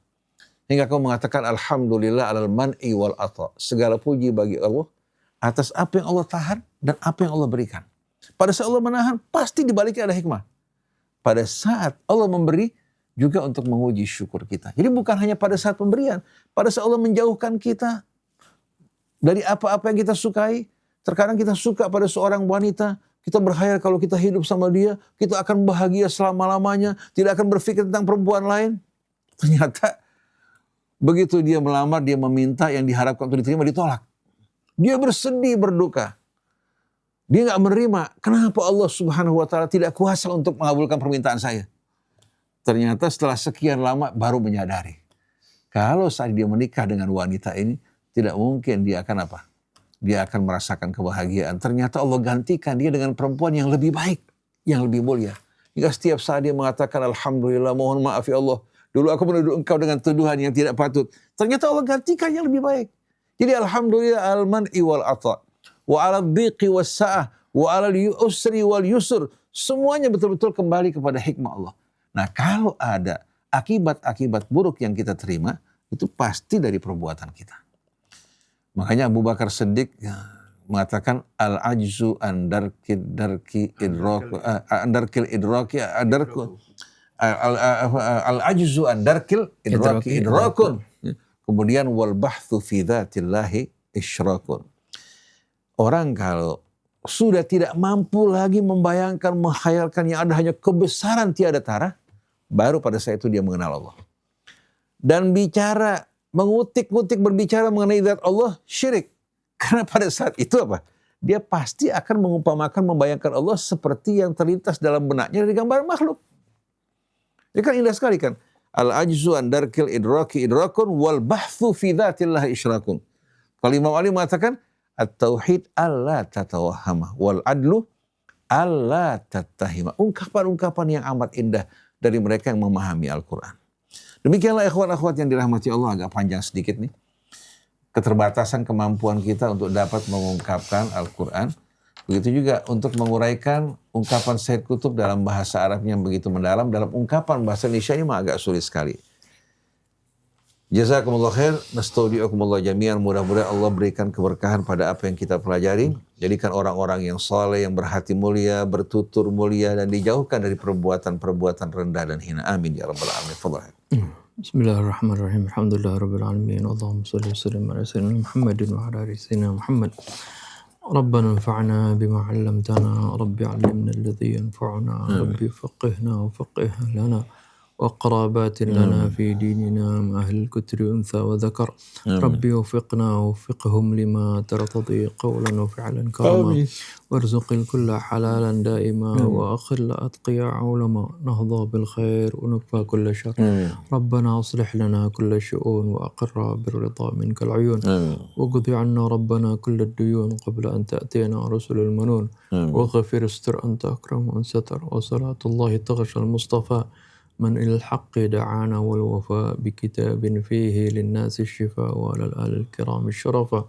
Hingga kamu mengatakan alhamdulillah alal man'i wal ata. Segala puji bagi Allah atas apa yang Allah tahan dan apa yang Allah berikan. Pada saat Allah menahan, pasti di baliknya ada hikmah. Pada saat Allah memberi, juga untuk menguji syukur kita. Jadi bukan hanya pada saat pemberian, pada saat Allah menjauhkan kita dari apa-apa yang kita sukai. Terkadang kita suka pada seorang wanita, kita berkhayal kalau kita hidup sama dia, kita akan bahagia selama-lamanya, tidak akan berpikir tentang perempuan lain. Ternyata begitu dia melamar, dia meminta yang diharapkan untuk diterima, ditolak. Dia bersedih, berduka. Dia nggak menerima. Kenapa Allah Subhanahu wa Ta'ala tidak kuasa untuk mengabulkan permintaan saya? Ternyata setelah sekian lama baru menyadari. Kalau saat dia menikah dengan wanita ini, tidak mungkin dia akan apa? Dia akan merasakan kebahagiaan. Ternyata Allah gantikan dia dengan perempuan yang lebih baik, yang lebih mulia. Hingga setiap saat dia mengatakan, Alhamdulillah, mohon maaf ya Allah. Dulu aku menuduh engkau dengan tuduhan yang tidak patut. Ternyata Allah gantikan yang lebih baik. Jadi Alhamdulillah al-man'i wal ata'. Wa ala dhiqi was sa'ah. Wa ala usri wal yusur. Semuanya betul-betul kembali kepada hikmah Allah. Nah kalau ada akibat-akibat buruk yang kita terima, itu pasti dari perbuatan kita. Makanya Abu Bakar Siddiq mengatakan al-ajzu andarkil idraki al-ajzu andarkil idraki idrakun. Kemudian wal bahthu fi dzatillahi isyrakun. Orang kalau sudah tidak mampu lagi membayangkan, menghayalkan yang ada hanya kebesaran tiada tara, baru pada saat itu dia mengenal Allah. Dan bicara, mengutik-ngutik berbicara mengenai zat Allah, syirik. Karena pada saat itu apa? Dia pasti akan mengumpamakan, membayangkan Allah seperti yang terlintas dalam benaknya dari gambar makhluk. Ini kan indah sekali kan. Al-ajzu andarkil idraki idrakun wal bahthu fi dzatillahi isyrakun. Kalau Imam Ali mengatakan, at-tauhid alla tatawahhamah wal adlu alla tattahimah. Ungkapan-ungkapan yang amat indah dari mereka yang memahami Al-Quran. Demikianlah ikhwan akhwat yang dirahmati Allah, agak panjang sedikit nih. Keterbatasan kemampuan kita untuk dapat mengungkapkan Al-Quran. Begitu juga untuk menguraikan ungkapan Sayyid Qutb dalam bahasa Arab yang begitu mendalam. Dalam ungkapan bahasa Indonesia ini mah agak sulit sekali. Jazakumullah khair, nastaudi'ukumullah jami'an. Mudah-mudahan Allah berikan keberkahan pada apa yang kita pelajari. Jadikan orang-orang yang saleh, yang berhati mulia, bertutur mulia, dan dijauhkan dari perbuatan-perbuatan rendah dan hina. Amin ya rabbal alamin. Fadhal. Bismillahirrahmanirrahim. Alhamdulillah rabbil alamin. Allahumma shalli wa sallim ala sayyidina Muhammadin wa ala ali sayyidina Muhammad. ربنا انفعنا بما علمتنا ربي علمنا الذي ينفعنا ربي فقهنا وفقه لنا وقرابات لنا في ديننا مع أهل الكتر أنثى وذكر ربي وفقنا ووفقهم لما ترتضي قولا وفعلا كرما وارزق الكل حلالا دائما وأخل أتقياء علما نهضى بالخير ونكفى كل شر ربنا أصلح لنا كل الشؤون وأقر بالرضا منك العيون وقضي عنا ربنا كل الديون قبل أن تأتينا رسل المنون وغفر استر أنت أكرم وأن ستر وصلاة الله تغشى المصطفى من إلى الحق دعانا والوفاء بكتاب فيه للناس الشفاء وعلى الآل الكرام الشرفاء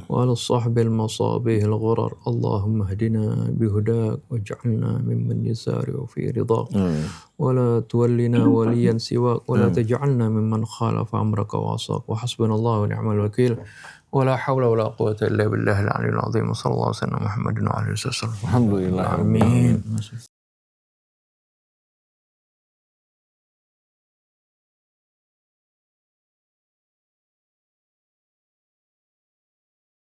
وعلى الصحب المصابيه الغرر اللهم اهدنا بهداك واجعلنا ممن يسارع في رضاك ولا تولنا وليا سواك ولا تجعلنا ممن خالف أمرك وعصاك وحسبنا الله ونعم الوكيل ولا حول ولا قوة إلا بالله العلي العظيم وصلى الله عليه وسلم محمد وعلى آله وسلم. Alhamdulillah. Amin.